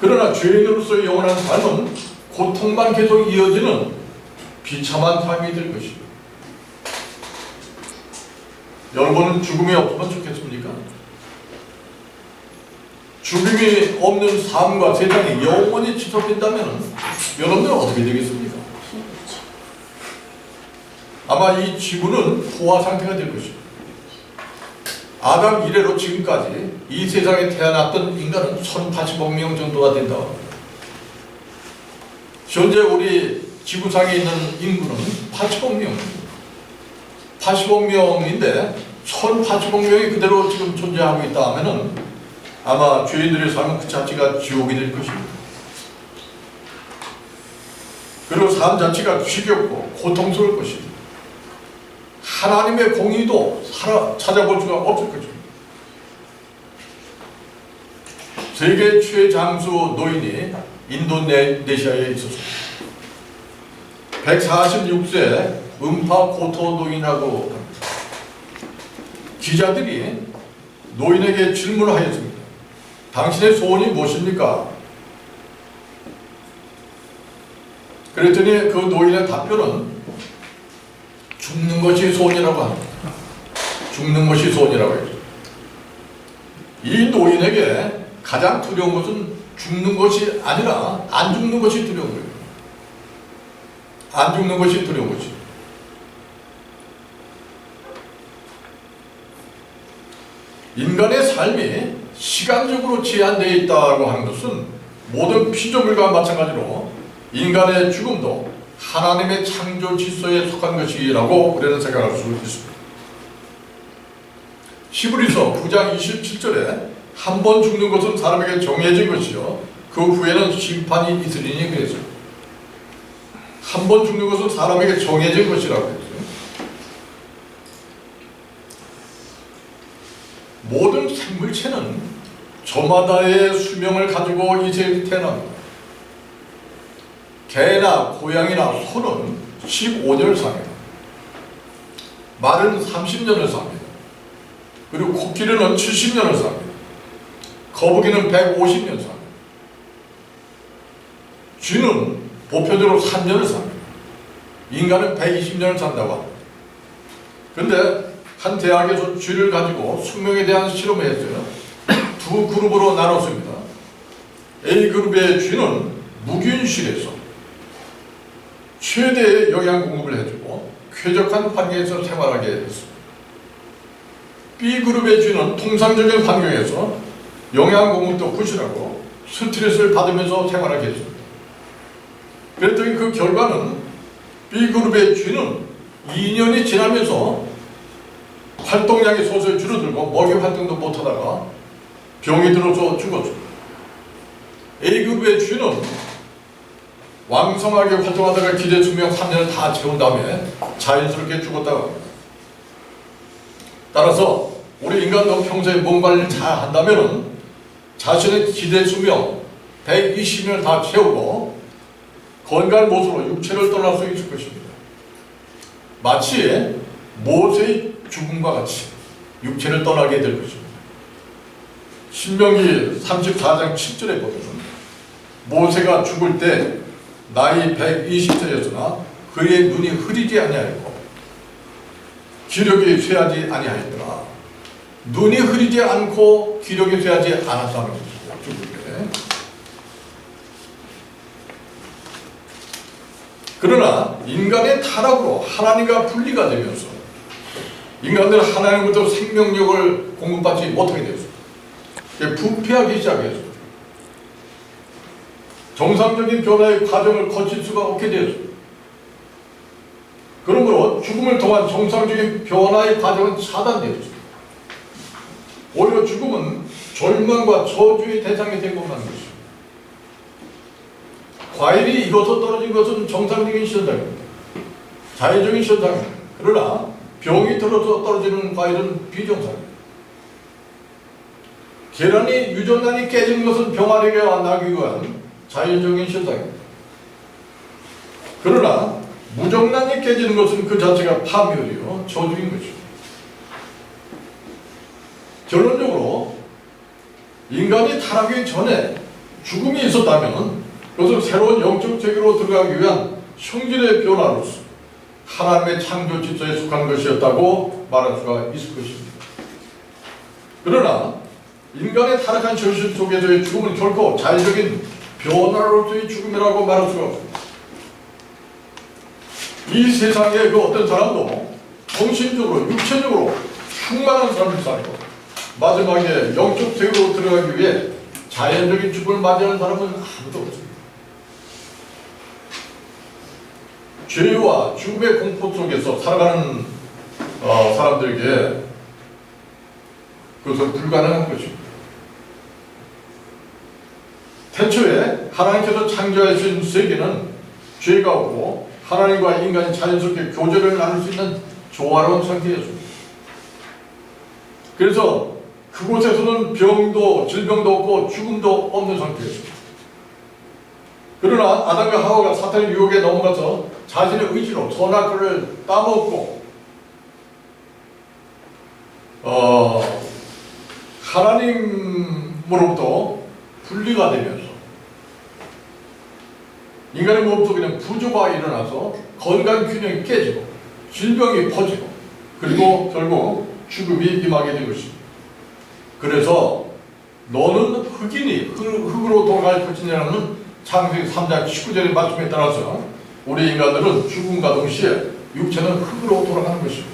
그러나 죄인으로서의 영원한 삶은 고통만 계속 이어지는 비참한 삶이 될 것입니다. 여러분은 죽음이 없으면 좋겠습니까? 죽음이 없는 삶과 세상이 영원히 지속된다면 여러분들은 어떻게 되겠습니까? 아마 이 지구는 포화 상태가 될 것입니다. 아담 이래로 지금까지 이 세상에 태어났던 인간은 1,080억 명 정도가 된다고 합니다. 현재 우리 지구상에 있는 인구는 80억 명입니다. 80억 명인데 1,080억 명이 그대로 지금 존재하고 있다 하면은 아마 죄인들의 삶은 그 자체가 지옥이 될 것입니다. 그리고 삶 자체가 지겹고 고통스러울 것입니다. 하나님의 공의도 찾아볼 수가 없을 것입니다. 세계 최장수 노인이 인도네시아에 있었습니다. 146세 음파코토 노인이라고 합니다. 기자들이 노인에게 질문을 하였습니다. 당신의 소원이 무엇입니까? 그랬더니 그 노인의 답변은 죽는 것이 소원이라고 합니다. 죽는 것이 소원이라고 했죠. 이 노인에게 가장 두려운 것은 죽는 것이 아니라 안 죽는 것이 두려운 거예요. 안 죽는 것이 두려운 것이죠. 인간의 삶이 시간적으로 제한되어 있다고 하는 것은 모든 피조물과 마찬가지로 인간의 죽음도 하나님의 창조 질서에 속한 것이라고 우리는 생각할 수 있습니다. 히브리서 9장 27절에 한 번 죽는 것은 사람에게 정해진 것이요 그 후에는 심판이 있으리니 그랬어요. 한 번 죽는 것은 사람에게 정해진 것이라고 했어요. 모든 생물체는 저마다의 수명을 가지고 이 세상에 태어납니다. 개나 고양이나 소는 15년을 삽니다. 말은 30년을 삽니다. 그리고 코끼리는 70년을 삽니다. 거북이는 150년 삽니다. 쥐는 보편적으로 3년을 삽니다. 인간은 120년을 산다고 합니다. 그런데 한 대학에서 쥐를 가지고 수명에 대한 실험을 했어요. 두 그룹으로 나눴습니다. A그룹의 쥐는 무균실에서 최대의 영양 공급을 해주고 쾌적한 환경에서 생활하게 했습니다. B그룹의 쥐는 통상적인 환경에서 영양 공급도 부실하고 스트레스를 받으면서 생활하게 했습니다. 그랬더니 그 결과는 B그룹의 쥐는 2년이 지나면서 활동량이 서서히 줄어들고 먹이 활동도 못하다가 병이 들어서 죽었죠. A그룹의 쥐는 왕성하게 활동하다가 기대 수명 3년을 다 채운 다음에 자연스럽게 죽었다고 합니다. 따라서 우리 인간도 평소에 몸 관리를 잘 한다면 자신의 기대 수명 120년을 다 채우고 건강한 모습으로 육체를 떠날 수 있을 것입니다. 마치 모세의 죽음과 같이 육체를 떠나게 될 것입니다. 신명기 34장 7절에 보면 모세가 죽을 때 나이 120세였으나 그의 눈이 흐리지 아니하였고 기력이 쇠하지 아니하였더라. 눈이 흐리지 않고 기력이 쇠하지 않았다는 것입니다. 죽을 때. 그러나 인간의 타락으로 하나님과 분리가 되면서 인간들은 하나님부터 생명력을 공급받지 못하게 되었습니다. 부패하기 시작했습니다. 정상적인 변화의 과정을 거칠 수가 없게 되었습니다. 그러므로 죽음을 통한 정상적인 변화의 과정은 차단되었습니다. 오히려 죽음은 절망과 저주의 대상이 된 것만 것입니다. 과일이 익어서 떨어진 것은 정상적인 현상입니다. 자연적인 현상입니다. 그러나 병이 들어서 떨어지는 과일은 비정상입니다. 계란이 유전란이 깨지는 것은 병아리가 나기 위한 자연적인 현상입니다. 그러나 무정란이 깨지는 것은 그 자체가 파멸이요 저주인 것입니다. 결론적으로 인간이 타락하기 전에 죽음이 있었다면 그것은 새로운 영적 세계로 들어가기 위한 형질의 변화로서 하나님의 창조 질서에 속한 것이었다고 말할 수가 있을 것입니다. 그러나 인간의 타락한 현실 속에서의 죽음은 결코 자연적인 변화로서의 죽음이라고 말할 수가 없습니다. 이 세상에 그 어떤 사람도 정신적으로 육체적으로 충만한 삶을 살고 마지막에 영적 세계로 들어가기 위해 자연적인 죽음을 맞이하는 사람은 아무도 없습니다. 죄와 죽음의 공포 속에서 살아가는 사람들에게 그것은 불가능한 것입니다. 태초에 하나님께서 창조하신 세계는 죄가 없고 하나님과 인간이 자연스럽게 교제를 나눌 수 있는 조화로운 상태였습니다. 그래서 그곳에서는 병도 질병도 없고 죽음도 없는 상태였습니다. 그러나 아담과 하와가 사탄의 유혹에 넘어가서 자신의 의지로 선악과를 따먹고 하나님으로부터 분리가 되면서 인간의 몸속에는 부조가 일어나서 건강 균형이 깨지고 질병이 퍼지고 그리고 결국 죽음이 임하게 된 것입니다. 그래서 너는 흙이니 흙으로 돌아갈 것이냐는 창세기 3장 19절의 말씀에 따라서 우리 인간들은 죽음과 동시에 육체는 흙으로 돌아가는 것입니다.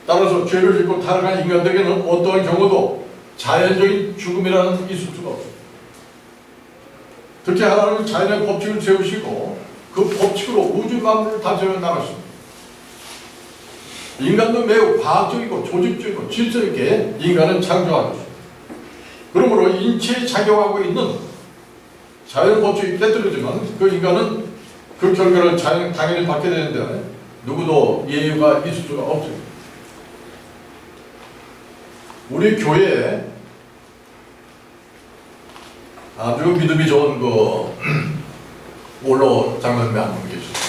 따라서 죄를 짓고 타락한 인간들에게는 어떠한 경우도 자연적인 죽음이라는 있을 수가 없습니다. 특히 하나님은 자연의 법칙을 세우시고 그 법칙으로 우주 만물을 다스려 나가십니다. 인간도 매우 과학적이고 조직적이고 질서 있게 인간은 창조한 것입니다. 그러므로 인체에 작용하고 있는 자연 법칙이 깨뜨려지면 그 인간은 그 결과를 당연히 받게 되는데 누구도 예외가 있을 수가 없습니다. 우리 교회에 아주 믿음이 좋은 원로 장로님이 한 분 계셨습니다.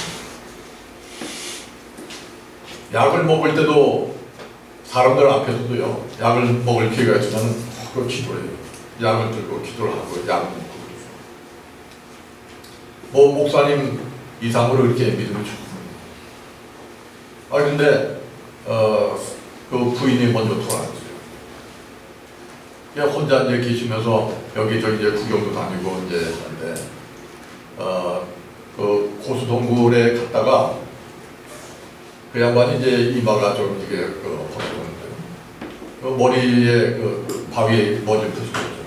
약을 먹을 때도 사람들 앞에서도요, 약을 먹을 기회가 있으면 그 기도를 해요. 약을 들고 기도를 하고 약을 먹고 그러죠. 목사님 이상으로 이렇게 믿음이 좋습니다. 근데 그 부인이 먼저 돌아갔어요. 혼자 이제 계시면서 여기저기 이제 구경도 다니고 이제 하는데 그 고수동굴에 갔다가 그 양반이 이제 이마가 좀 이게 벗어졌는데 그 머리에 그 바위에 머리를 부수셨어요.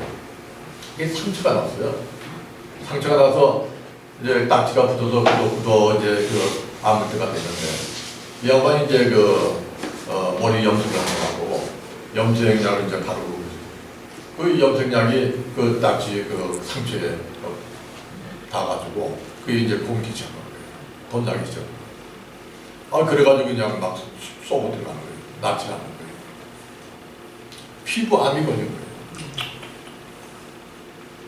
이게 상처가 났어요. 상처가 나서 이제 딱지가 붙어서 굳어 이제 아물 때가 됐는데 이 양반이 이제 머리 염색을 하고 염색약을 이제 바르고 그 염색약이 그 딱지 상처에 닿아가지고 그게 이제 곰기 시작한 거예요. 돈나기 시작. 그래가지고 그냥 막 쏘고 들어가는 거예요. 낫지 않는 거예요. 피부암이 걸린 거예요.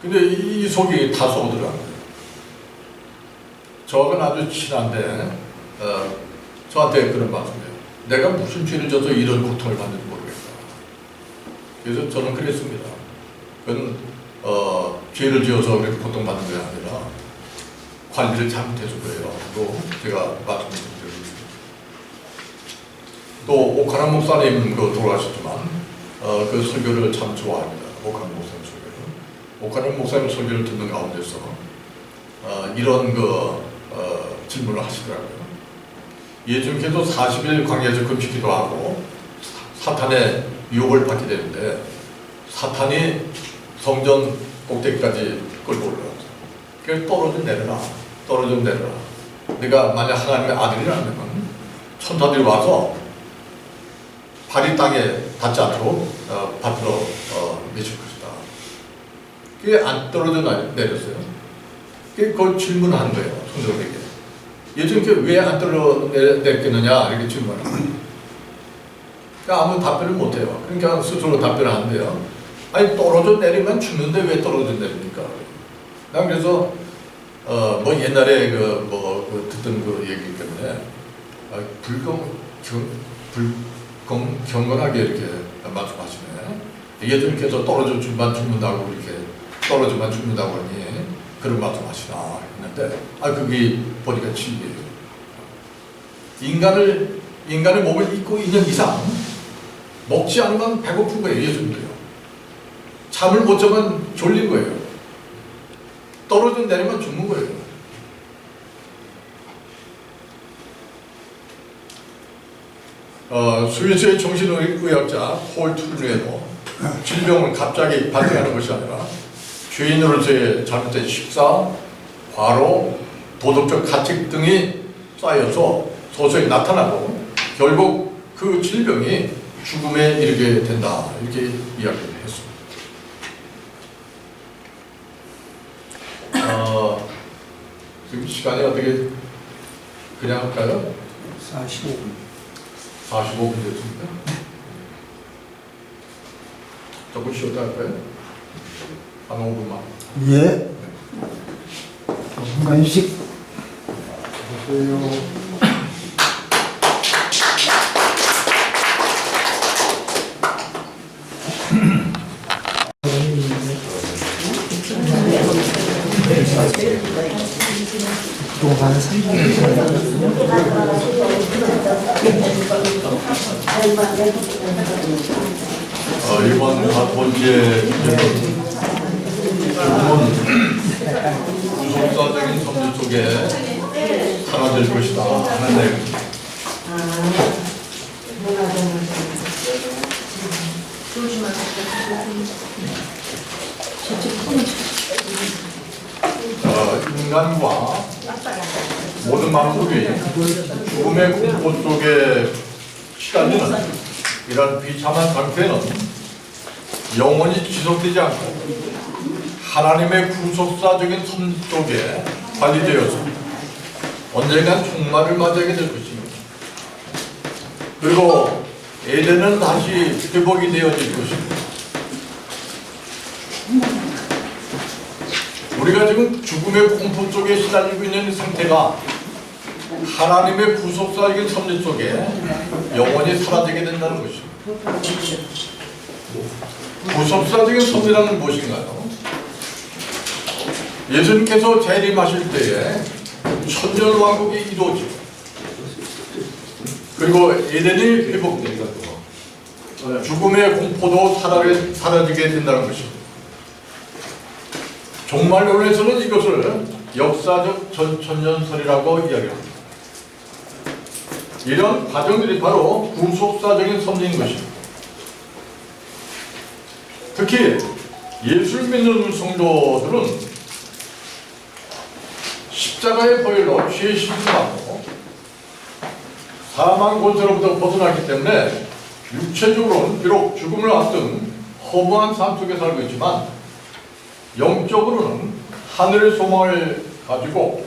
근데 이 속이 다 쏘고 들어간 거예요. 저하고는 아주 친한데 저한테 그런 말씀이에요. 내가 무슨 죄를 져서 이런 고통을 받는지 모르겠다. 그래서 저는 그랬습니다. 그건 죄를 지어서 그렇게 고통받는 게 아니라 관리를 잘못해서 그래요. 또 제가 말씀드렸습니다. 또 오카나 목사님 돌아가셨지만 그 설교를 참 좋아합니다. 오카나 목사님 설교를. 오카나 목사님 설교를 듣는 가운데서 이런 질문을 하시더라고요. 예수님께서 40일 광야에서 금식기도 하고 사탄의 유혹을 받게 되는데 사탄이 성전 꼭대기까지 끌고 올라왔죠. 그래서 떨어져 내려라. 내가 만약 하나님의 아들이라면 천사들이 와서 발이 땅에 닿지 않도록 밭으로 미칠 것이다. 그게 안 떨어져 내렸어요. 그걸 질문한 거예요. 성도들에게. 예수님께 왜 안 떨어져 내렸겠느냐 이렇게 질문을. 아무 답변을 못해요. 그러니까 스스로 답변을 한대요. 아니 떨어져 내리면 죽는데 왜 떨어져 내립니까? 난 그래서 옛날에 듣던 얘기 때문에 경건하게 이렇게 말씀하시네. 예수님께서 떨어져 죽는다고 이렇게 떨어져만 죽는다고 하니 그런 말씀하시나 했는데 그게 보니까 진리예요. 인간의 몸을 입고 있는 이상 먹지 않으면 배고픈 거예요. 예수님도요. 잠을 못 자면 졸린 거예요. 떨어져 내리면 죽는 거예요. 스위스의 정신의학자 폴 투르네도 질병은 갑자기 발생하는 것이 아니라 죄인으로서의 잘못된 식사, 과로, 도덕적 가책 등이 쌓여서 서서히 나타나고 결국 그 질병이 죽음에 이르게 된다 이렇게 이야기를 했습니다. 지금 시간이 어떻게 그냥 할까요? 45분 됐습니다. 조금 쉬었다 할까요? 한 5분만. 예. 한간씩. 보세요. 동안 3분 이번 4번째 구속사적인 섭리 속에 사라질 것이다 하는 내용입니다. 인간과 모든 만물이 죽음의 공포 속에 시달리는 이런 비참한 상태는 영원히 지속되지 않고 하나님의 구속사적인 섭리 속에 관리되어서 언젠간 종말을 맞이하게 될 것입니다. 그리고 에덴은 다시 회복이 되어질 것입니다. 우리가 지금 죽음의 공포 속에 시달리고 있는 상태가 하나님의 구속사적인 섭리 속에 영원히 사라지게 된다는 것입니다. 구속사적인 섭리란 무엇인가요? 예수님께서 재림하실 때에 천년왕국이 이루어지고 그리고 에덴이 회복되고 죽음의 공포도 사라지게 된다는 것입니다. 종말론에서는 이것을 역사적 전천년설이라고 이야기합니다. 이런 과정들이 바로 구속사적인 섭리인 것입니다. 특히 예수를 믿는 성도들은 십자가의 보혈로 죄의 씻음받고 사망 권세로부터 벗어났기 때문에 육체적으로는 비록 죽음을 앞둔 허무한 삶 속에 살고 있지만 영적으로는 하늘의 소망을 가지고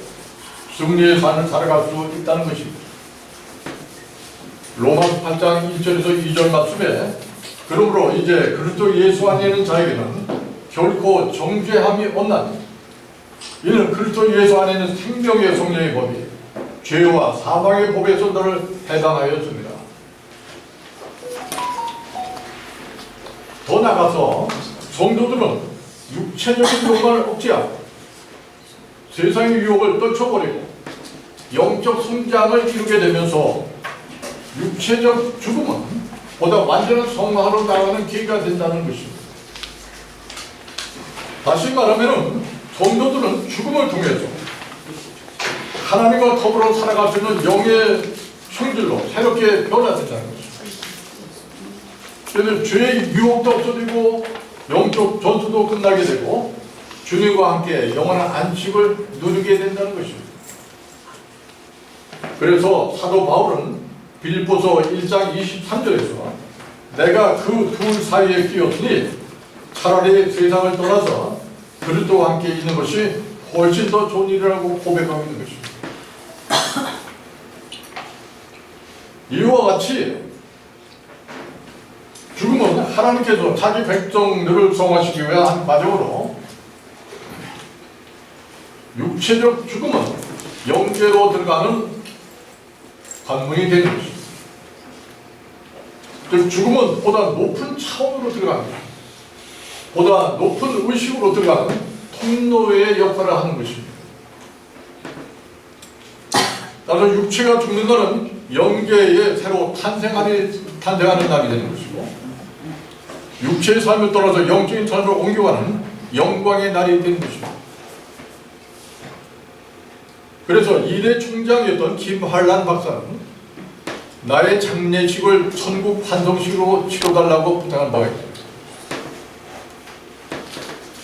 승리의 삶을 살아갈 수 있다는 것입니다. 로마서 8장 1절에서 2절 말씀에 그러므로 이제 그리스도 예수 안에 있는 자에게는 결코 정죄함이 없나니 이는 그리스도 예수 안에 있는 생명의 성령의 법이 죄와 사망의 법에서 너를 해방하였습니다. 더 나아가서 성도들은 육체적인 욕망을 억제하고 세상의 유혹을 떨쳐버리고 영적 성장을 이루게 되면서 육체적 죽음은 보다 완전한 성화로 나가는 기회가 된다는 것입니다. 다시 말하면 성도들은 죽음을 통해서 하나님과 더불어 살아갈 수 있는 영의 성질로 새롭게 변화된다는 것입니다. 그래서 죄의 유혹도 없어지고 영적 전투도 끝나게 되고 주님과 함께 영원한 안식을 누리게 된다는 것입니다. 그래서 사도 바울은 빌립보서 1장 23절에서 내가 그 둘 사이에 끼었으니 차라리 세상을 떠나서 그리스도와 함께 있는 것이 훨씬 더 좋은 일이라고 고백하고 있는 것입니다. 이와 같이 죽음은 하나님께서 자기 백성들을 성화시키기 위한 한 과정으로 육체적 죽음은 영계로 들어가는 관문이 되는 것입니다. 즉 죽음은 보다 높은 차원으로 들어갑니다. 보다 높은 의식으로 들어가는 통로의 역할을 하는 것입니다. 따라서 육체가 죽는 것은 영계에 새로 탄생하는 날이 되는 것이고 육체의 삶을 떠나서 영적인 삶으로 옮겨가는 영광의 날이 되는 것입니다. 그래서 일의 총장이었던 김환란 박사는 나의 장례식을 천국 환송식으로 치러달라고 부탁한 바가 있습니다.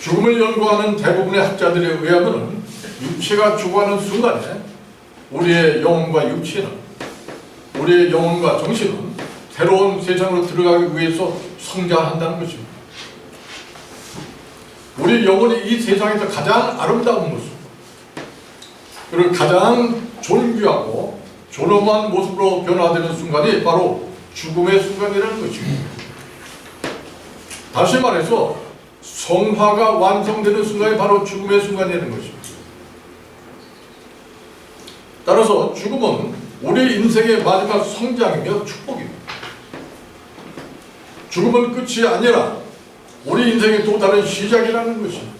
죽음을 연구하는 대부분의 학자들에 의하면 육체가 죽어가는 순간에 우리의 영혼과 육체는, 우리의 영혼과 정신은 새로운 세상으로 들어가기 위해서 성장한다는 것입니다. 우리 영혼이 이 세상에서 가장 아름다운 모습, 그리고 가장 존귀하고 존엄한 모습으로 변화되는 순간이 바로 죽음의 순간이라는 것입니다. 다시 말해서 성화가 완성되는 순간이 바로 죽음의 순간이라는 것입니다. 따라서 죽음은 우리 인생의 마지막 성장이며 축복입니다. 죽음은 끝이 아니라 우리 인생의 또 다른 시작이라는 것입니다.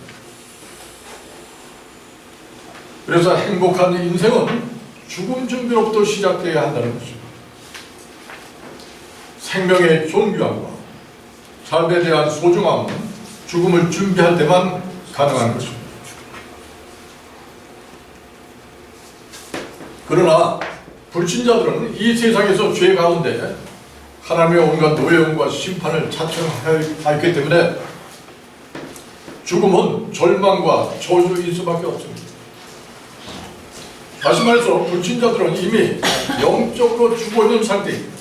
그래서 행복한 인생은 죽음 준비로부터 시작되어야 한다는 것입니다. 생명의 존귀함과 삶에 대한 소중함은 죽음을 준비할 때만 가능한 것입니다. 그러나 불신자들은 이 세상에서 죄 가운데 하나님의 온갖 노여움과 심판을 자청하였기 때문에 죽음은 절망과 저주일 수밖에 없습니다. 다시 말해서 불신자들은 이미 영적으로 죽어있는 상태입니다.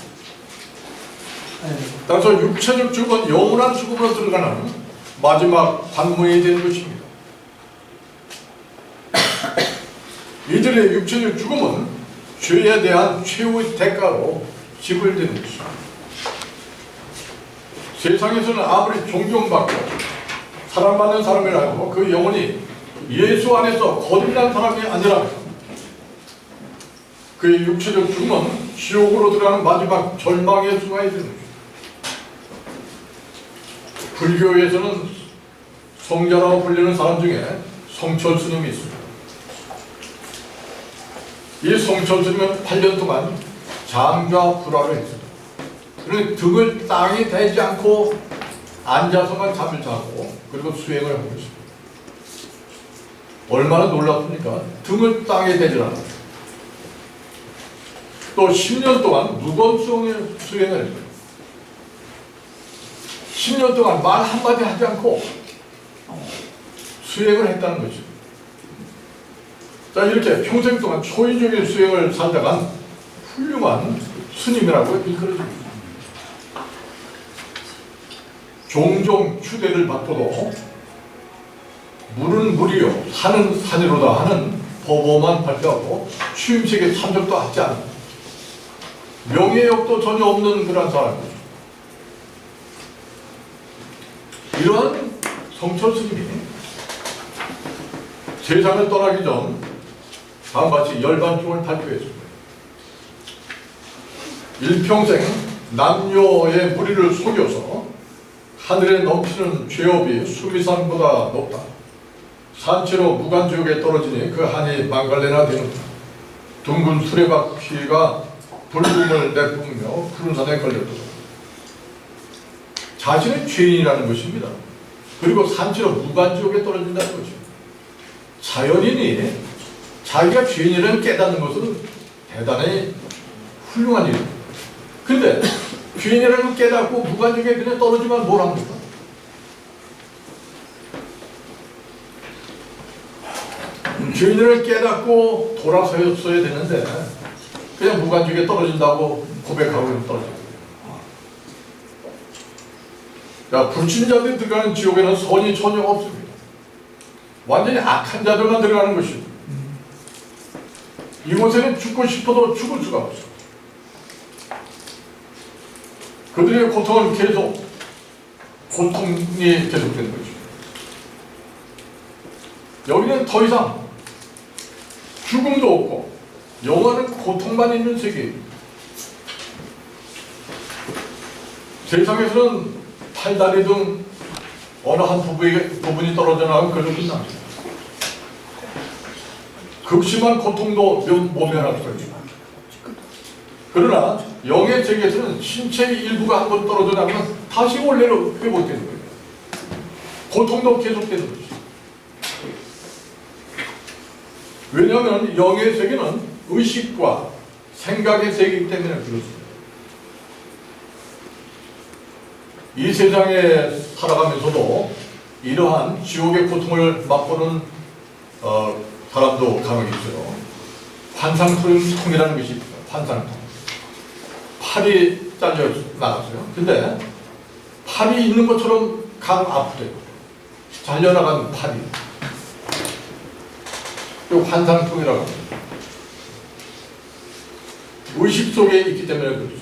따라서 육체적 죽음은 영원한 죽음으로 들어가는 마지막 관문이 되는 것입니다. 이들의 육체적 죽음은 죄에 대한 최후의 대가로 지불되는 것입니다. 세상에서는 아무리 존경받고 사랑받는 사람이라고 그 영혼이 예수 안에서 거듭난 사람이 아니라면 그의 육체적 죽음은 지옥으로 들어가는 마지막 절망의 순간이 되는 것입니다. 불교에서는 성자라고 불리는 사람 중에 성철 스님이 있습니다. 이 성철 스님은 8년 동안 잠과 불화를 했습니다. 그런데 등을 땅에 대지 않고 앉아서만 잠을 자고 그리고 수행을 하고 있습니다. 얼마나 놀랍습니까? 등을 땅에 대지 않아요. 또 10년 동안 무건 수행을 했어요. 10년 동안 말 한마디 하지 않고 수행을 했다는 거죠. 자, 이렇게 평생 동안 초인적인 수행을 살다간 훌륭한 스님이라고 일컬어집니다. 종종 추대를 받고도 물은 물이요 산은 산이로다 하는 법어만 발표하고 취임식에 참석도 하지 않는 명예욕도 전혀 없는 그런 사람입니다. 이러한 성철 스님이 세상을 떠나기 전 다음과 같이 열반종을 발표했습니다. 일평생 남녀의 무리를 속여서 하늘에 넘치는 죄업이 수미산보다 높다. 산채로 무간지옥에 떨어지니 그 한이 망갈래나 되는다. 둥근 수레바퀴가 불금을 내뿜으며 푸른 산에 걸렸다. 자신은 죄인이라는 것입니다. 그리고 산채로 무간지옥에 떨어진다는 것입니다. 자연인이 자기가 죄인이라는 깨닫는 것은 대단히 훌륭한 일이에요. 근데 죄인이라는 걸 깨닫고 무관중에 그냥 떨어지면 뭘 합니까? 죄인을 깨닫고 돌아서였어야 되는데 그냥 무관중에 떨어진다고 고백하고 떨어져요. 자, 불신자들이 들어가는 지옥에는 선이 전혀 없습니다. 완전히 악한 자들만 들어가는 것입니다. 이곳에는 죽고 싶어도 죽을 수가 없어요. 그들의 고통은 계속 고통이 계속되는 거죠. 여기는 더 이상 죽음도 없고 영원한 고통만 있는 세계입니다. 세상에서는 팔다리 등 어느 한 부분이 떨어져 나가면 그걸로 끝납니다. 극심한 고통도 모면할 수 있습니다. 그러나 영의 세계에서는 신체의 일부가 한 번 떨어져 나가면 다시 원래로 회복되는 거예요. 고통도 계속되는 거죠. 왜냐하면 영의 세계는 의식과 생각의 세계이기 때문에 그렇습니다. 이 세상에 살아가면서도 이러한 지옥의 고통을 맛보는 사람도 간혹 있어요. 환상통이라는 것이 있어요. 환상통. 팔이 잘려 나갔어요. 근데 팔이 있는 것처럼 간혹 아프대요. 잘려나간 팔이. 이 환상통이라고 합니다. 의식 속에 있기 때문에 그렇죠.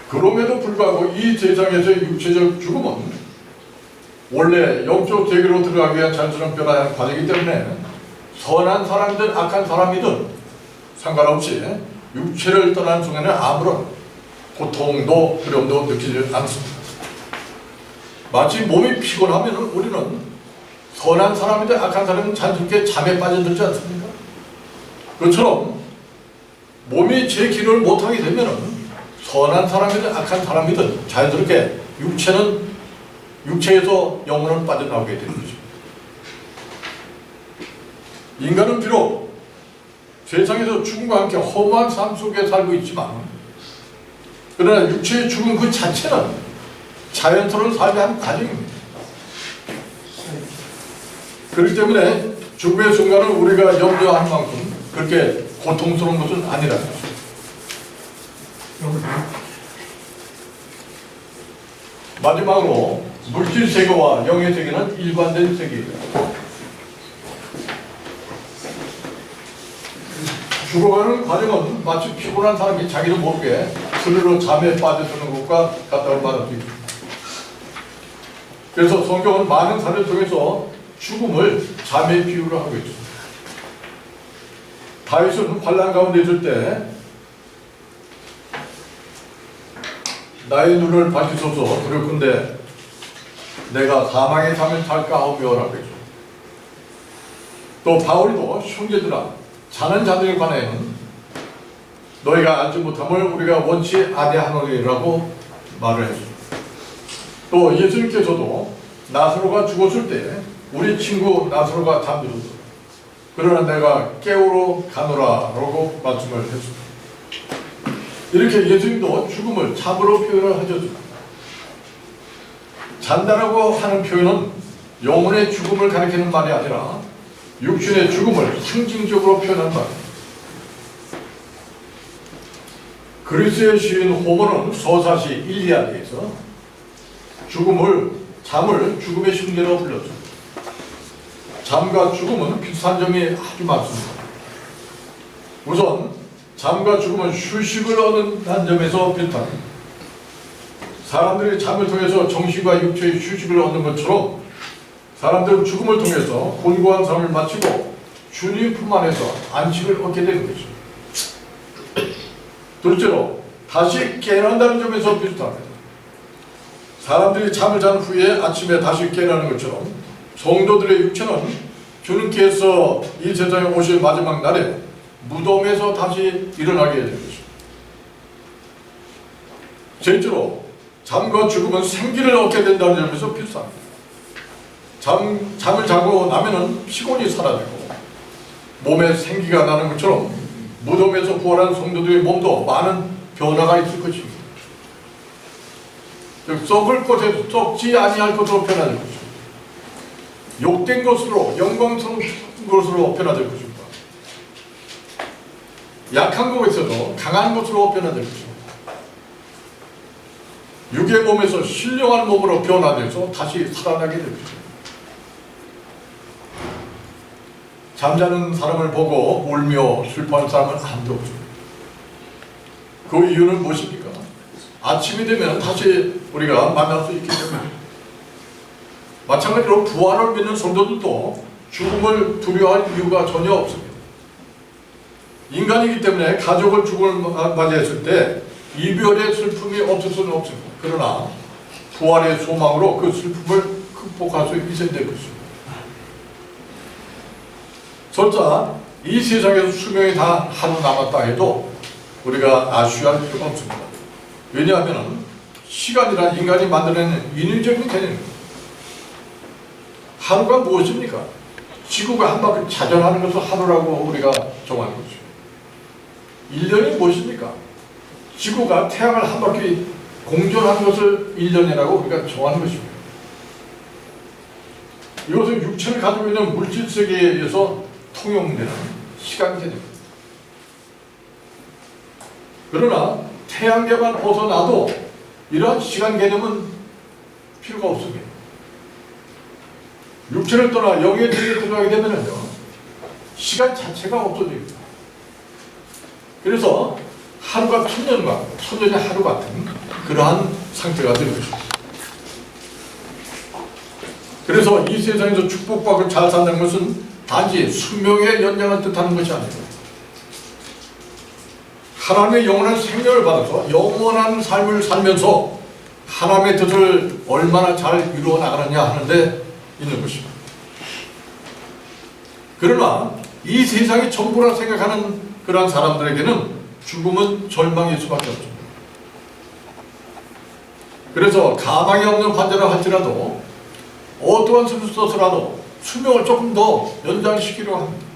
그럼에도 불구하고 이 세상에서의 육체적 죽음은 원래 영적 세계로 들어가기 위한 자연스러운 변화의 과정이기 때문에 선한 사람이든 악한 사람이든 상관없이 육체를 떠난 순간에 아무런 고통도 두려움도 느끼지 않습니다. 마치 몸이 피곤하면 우리는 선한 사람이든 악한 사람이든 자연스럽게 잠에 빠져들지 않습니까? 그것처럼 몸이 제 기능을 못하게 되면 선한 사람이든 악한 사람이든 자연스럽게 육체에서 영혼은 빠져나오게 되는 거죠. 인간은 비록 세상에서 죽음과 함께 험한 삶 속에 살고 있지만 그러나 육체의 죽음 그 자체는 자연스러운 삶의 한 과정입니다. 그렇기 때문에 죽음의 순간을 우리가 염려할 만큼 그렇게 고통스러운 것은 아니라는 것입니다. 마지막으로 물질 세계와 영의 세계는 일관된 세계입니다. 죽어가는 과정은 마치 피곤한 사람이 자기도 모르게 스스로 잠에 빠져드는 것과 같다고 말할 수 있습니다. 그래서 성경은 많은 사례를 통해서 죽음을 잠에 비유를 하고 있습니다. 다윗은 환난 가운데 있을 때 나의 눈을 밝히소서 두렵건대 내가 사망의 잠을 잘까 하오며라고 했죠. 또 바울도 형제들아 자는 자들에 관하여는 너희가 알지 못함을 우리가 원치 아니하노니라고 말을 했습니다. 또 예수님께서도 나사로가 죽었을 때 우리 친구 나사로가 잠들었다. 그러나 내가 깨우러 가노라라고 말씀을 했습니다. 이렇게 예수님도 죽음을 잠으로 표현을 하셨습니다. 잔다라고 하는 표현은 영혼의 죽음을 가리키는 말이 아니라 육신의 죽음을 상징적으로 표현한 말입니다. 그리스의 시인 호모는 서사시 일리아드에서 잠을 죽음의 흉내로 불렀습니다. 잠과 죽음은 비슷한 점이 아주 많습니다. 우선 잠과 죽음은 휴식을 얻는다는 점에서 비슷합니다. 사람들이 잠을 통해서 정신과 육체의 휴식을 얻는 것처럼 사람들은 죽음을 통해서 곤고한 삶을 마치고 주님 품 안에서 안식을 얻게 되는 것입니다. 둘째로 다시 깨어난다는 점에서 비슷합니다. 사람들이 잠을 잔 후에 아침에 다시 깨어나는 것처럼 성도들의 육체는 주님께서 이 세상에 오실 마지막 날에 무덤에서 다시 일어나게 되는 것입니다. 셋째로 잠과 죽음은 생기를 얻게 된다는 점에서 비슷합니다. 잠을 자고 나면은 피곤이 사라지고 몸에 생기가 나는 것처럼 무덤에서 부활한 성도들의 몸도 많은 변화가 있을 것입니다. 즉 썩을 것에 썩지 아니할 것으로 변화될 것입니다. 욕된 것으로 영광스러운 것으로 변화될 것입니다. 약한 것에서도 강한 것으로 변화될 것입니다. 육의 몸에서 신령한 몸으로 변화돼서 다시 살아나게 될 것입니다. 잠자는 사람을 보고 울며 슬퍼하는 사람은 아무도 없습니다. 그 이유는 무엇입니까? 아침이 되면 다시 우리가 만날 수 있기 때문에. 마찬가지로 부활을 믿는 성도들도 죽음을 두려워할 이유가 전혀 없습니다. 인간이기 때문에 가족을 죽음을 맞이했을 때 이별의 슬픔이 없을 수는 없습니다. 그러나 부활의 소망으로 그 슬픔을 극복할 수 있어야 될 것입니다. 설사 이 세상에서 수명이 다 하루 남았다 해도 우리가 아쉬워할 필요가 없습니다. 왜냐하면 시간이란 인간이 만들어낸 인위적인 개념입니다. 하루가 무엇입니까? 지구가 한 바퀴 자전하는 것을 하루라고 우리가 정하는 거죠. 1년이 무엇입니까? 지구가 태양을 한 바퀴 공전하는 것을 1년이라고 우리가 정하는 것입니다. 이것은 육체를 가지고 있는 물질 세계에 의해서 통용되는 시간 개념입니다. 그러나 태양계만 벗어나도 이러한 시간 개념은 필요가 없습니다. 육체를 떠나 영의 세계에 들어가게 되면요, 시간 자체가 없어집니다. 그래서 하루가 천년과 천년이 하루 같은 그러한 상태가 되는 것입니다. 그래서 이 세상에서 축복받고 잘 산다는 것은 단지 수명의 연장을 뜻하는 것이 아닙니다. 하나님의 영원한 생명을 받아서 영원한 삶을 살면서 하나님의 뜻을 얼마나 잘 이루어 나가느냐 하는 데 있는 것입니다. 그러나 이 세상이 전부라 생각하는 그러한 사람들에게는 죽음은 절망일 수밖에 없습니다. 그래서 가망이 없는 환자라 할지라도 어떠한 수를 써서라도 수명을 조금 더 연장시키려고 합니다.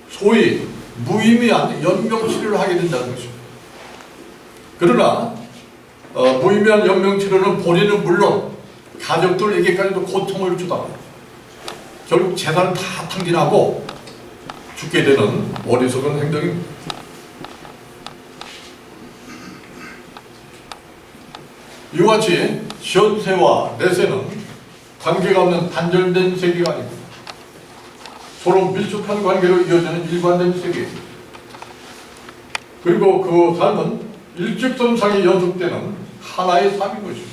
소위 무의미한 연명치료를 하게 된다는 것입니다. 그러나 무의미한 연명치료는 본인은 물론 가족들에게까지도 고통을 주다 결국 재산을 다 탕진하고 죽게 되는 어리석은 행동입니다. 이와 같이 현세와 내세는 관계가 없는 단절된 세계가 아닙니다. 서로 밀접한 관계로 이어지는 일관된 세계입니다. 그리고 그 삶은 일직선상에 연속되는 하나의 삶인 것입니다.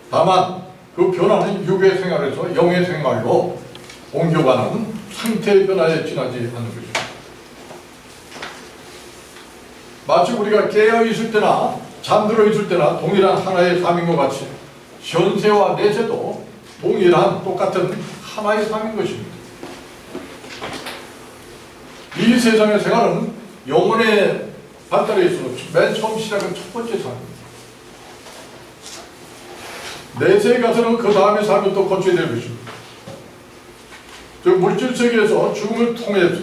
다만 그 변화는 육의 생활에서 영의 생활로 옮겨가는 상태의 변화에 지나지 않는 것입니다. 마치 우리가 깨어 있을 때나 잠들어 있을 때나 동일한 하나의 삶인 것 같이 현세와 내세도 동일한 똑같은 하나의 삶인 것입니다. 이 세상의 생활은 영혼의 발달에 있어서 맨 처음 시작은 첫 번째 삶입니다. 내세에 가서는 그 다음의 삶을 또 거쳐야 될 것입니다. 즉 물질 세계에서 죽음을 통해서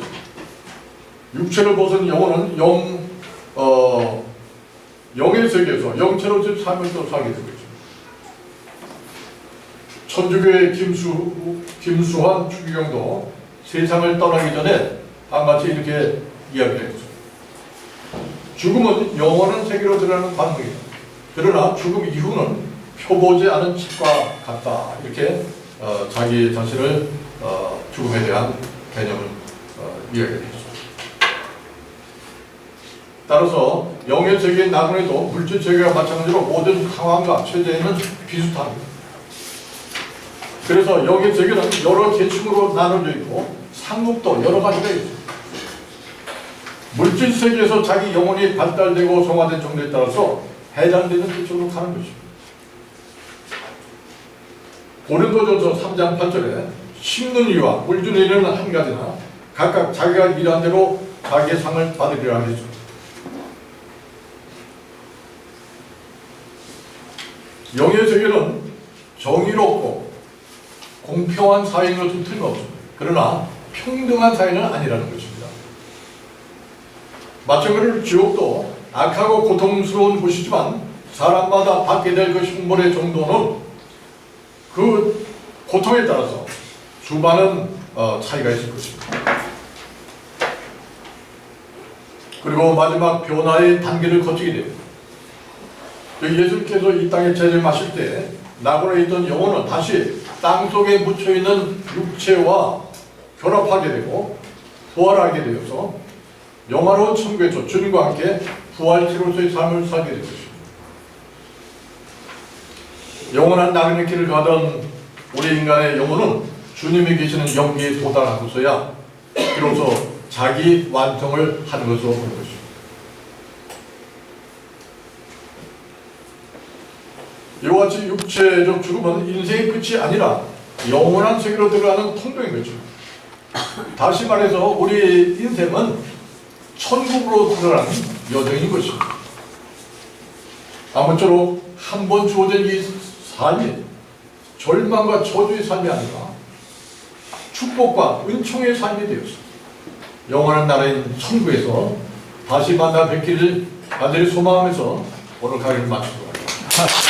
육체를 벗은 영혼은 영의 세계에서 영체로서 삶을 또 살게 될 것입니다. 천주교의 김수환 추기경도 세상을 떠나기 전에 다음같이 이렇게 이야기했습니다. 죽음은 영원한 세계로 들어가는 관문이다. 그러나 죽음 이후는 표보지 않은 책과 같다. 이렇게 자기 자신을 죽음에 대한 개념을 이야기했습니다. 따라서 영의 세계의 나그네도 물질 세계와 마찬가지로 모든 상황과 체제에는 비슷합니다. 그래서 영의 세계는 여러 계층으로 나눠져 있고 상급도 여러 가지가 있습니다. 물질 세계에서 자기 영혼이 발달되고 성화된 정도에 따라서 해당되는 그쪽으로 가는 것입니다. 고린도전서 3장 8절에 심는 이와 물 주는 이는 한 가지나 각각 자기가 일한 대로 자기의 상을 받으리라 했습니다. 영의 세계는 정의롭고 공평한 사회인 것은 틀림없습니다. 그러나 평등한 사회는 아니라는 것입니다. 마찬가지로 지옥도 악하고 고통스러운 곳이지만 사람마다 받게 될 그 형벌의 정도는 그 고통에 따라서 수많은 차이가 있을 것입니다. 그리고 마지막 변화의 단계를 거치게 됩니다. 예수님께서 이 땅에 재림하실 때 낙원에 있던 영혼은 다시 땅속에 묻혀있는 육체와 결합하게 되고 부활하게 되어서 영화로운 천국에서 주님과 함께 부활체로서의 삶을 살게 될 것입니다. 영원한 낙원의 길을 가던 우리 인간의 영혼은 주님이 계시는 영계에 도달하고서야 비로소 자기 완성을 하는 것으로 볼 것입니다. 이와 같이 육체적 죽음은 인생의 끝이 아니라 영원한 세계로 들어가는 통로인 것입니다. 다시 말해서 우리 인생은 천국으로 들어가는 여정인 것입니다. 아무쪼록 한 번 주어진 이 삶이 절망과 저주의 삶이 아니라 축복과 은총의 삶이 되었습니다. 영원한 나라인 천국에서 다시 만나 뵙기를 간절히 소망하면서 오늘 강의를 마치도록 하겠습니다.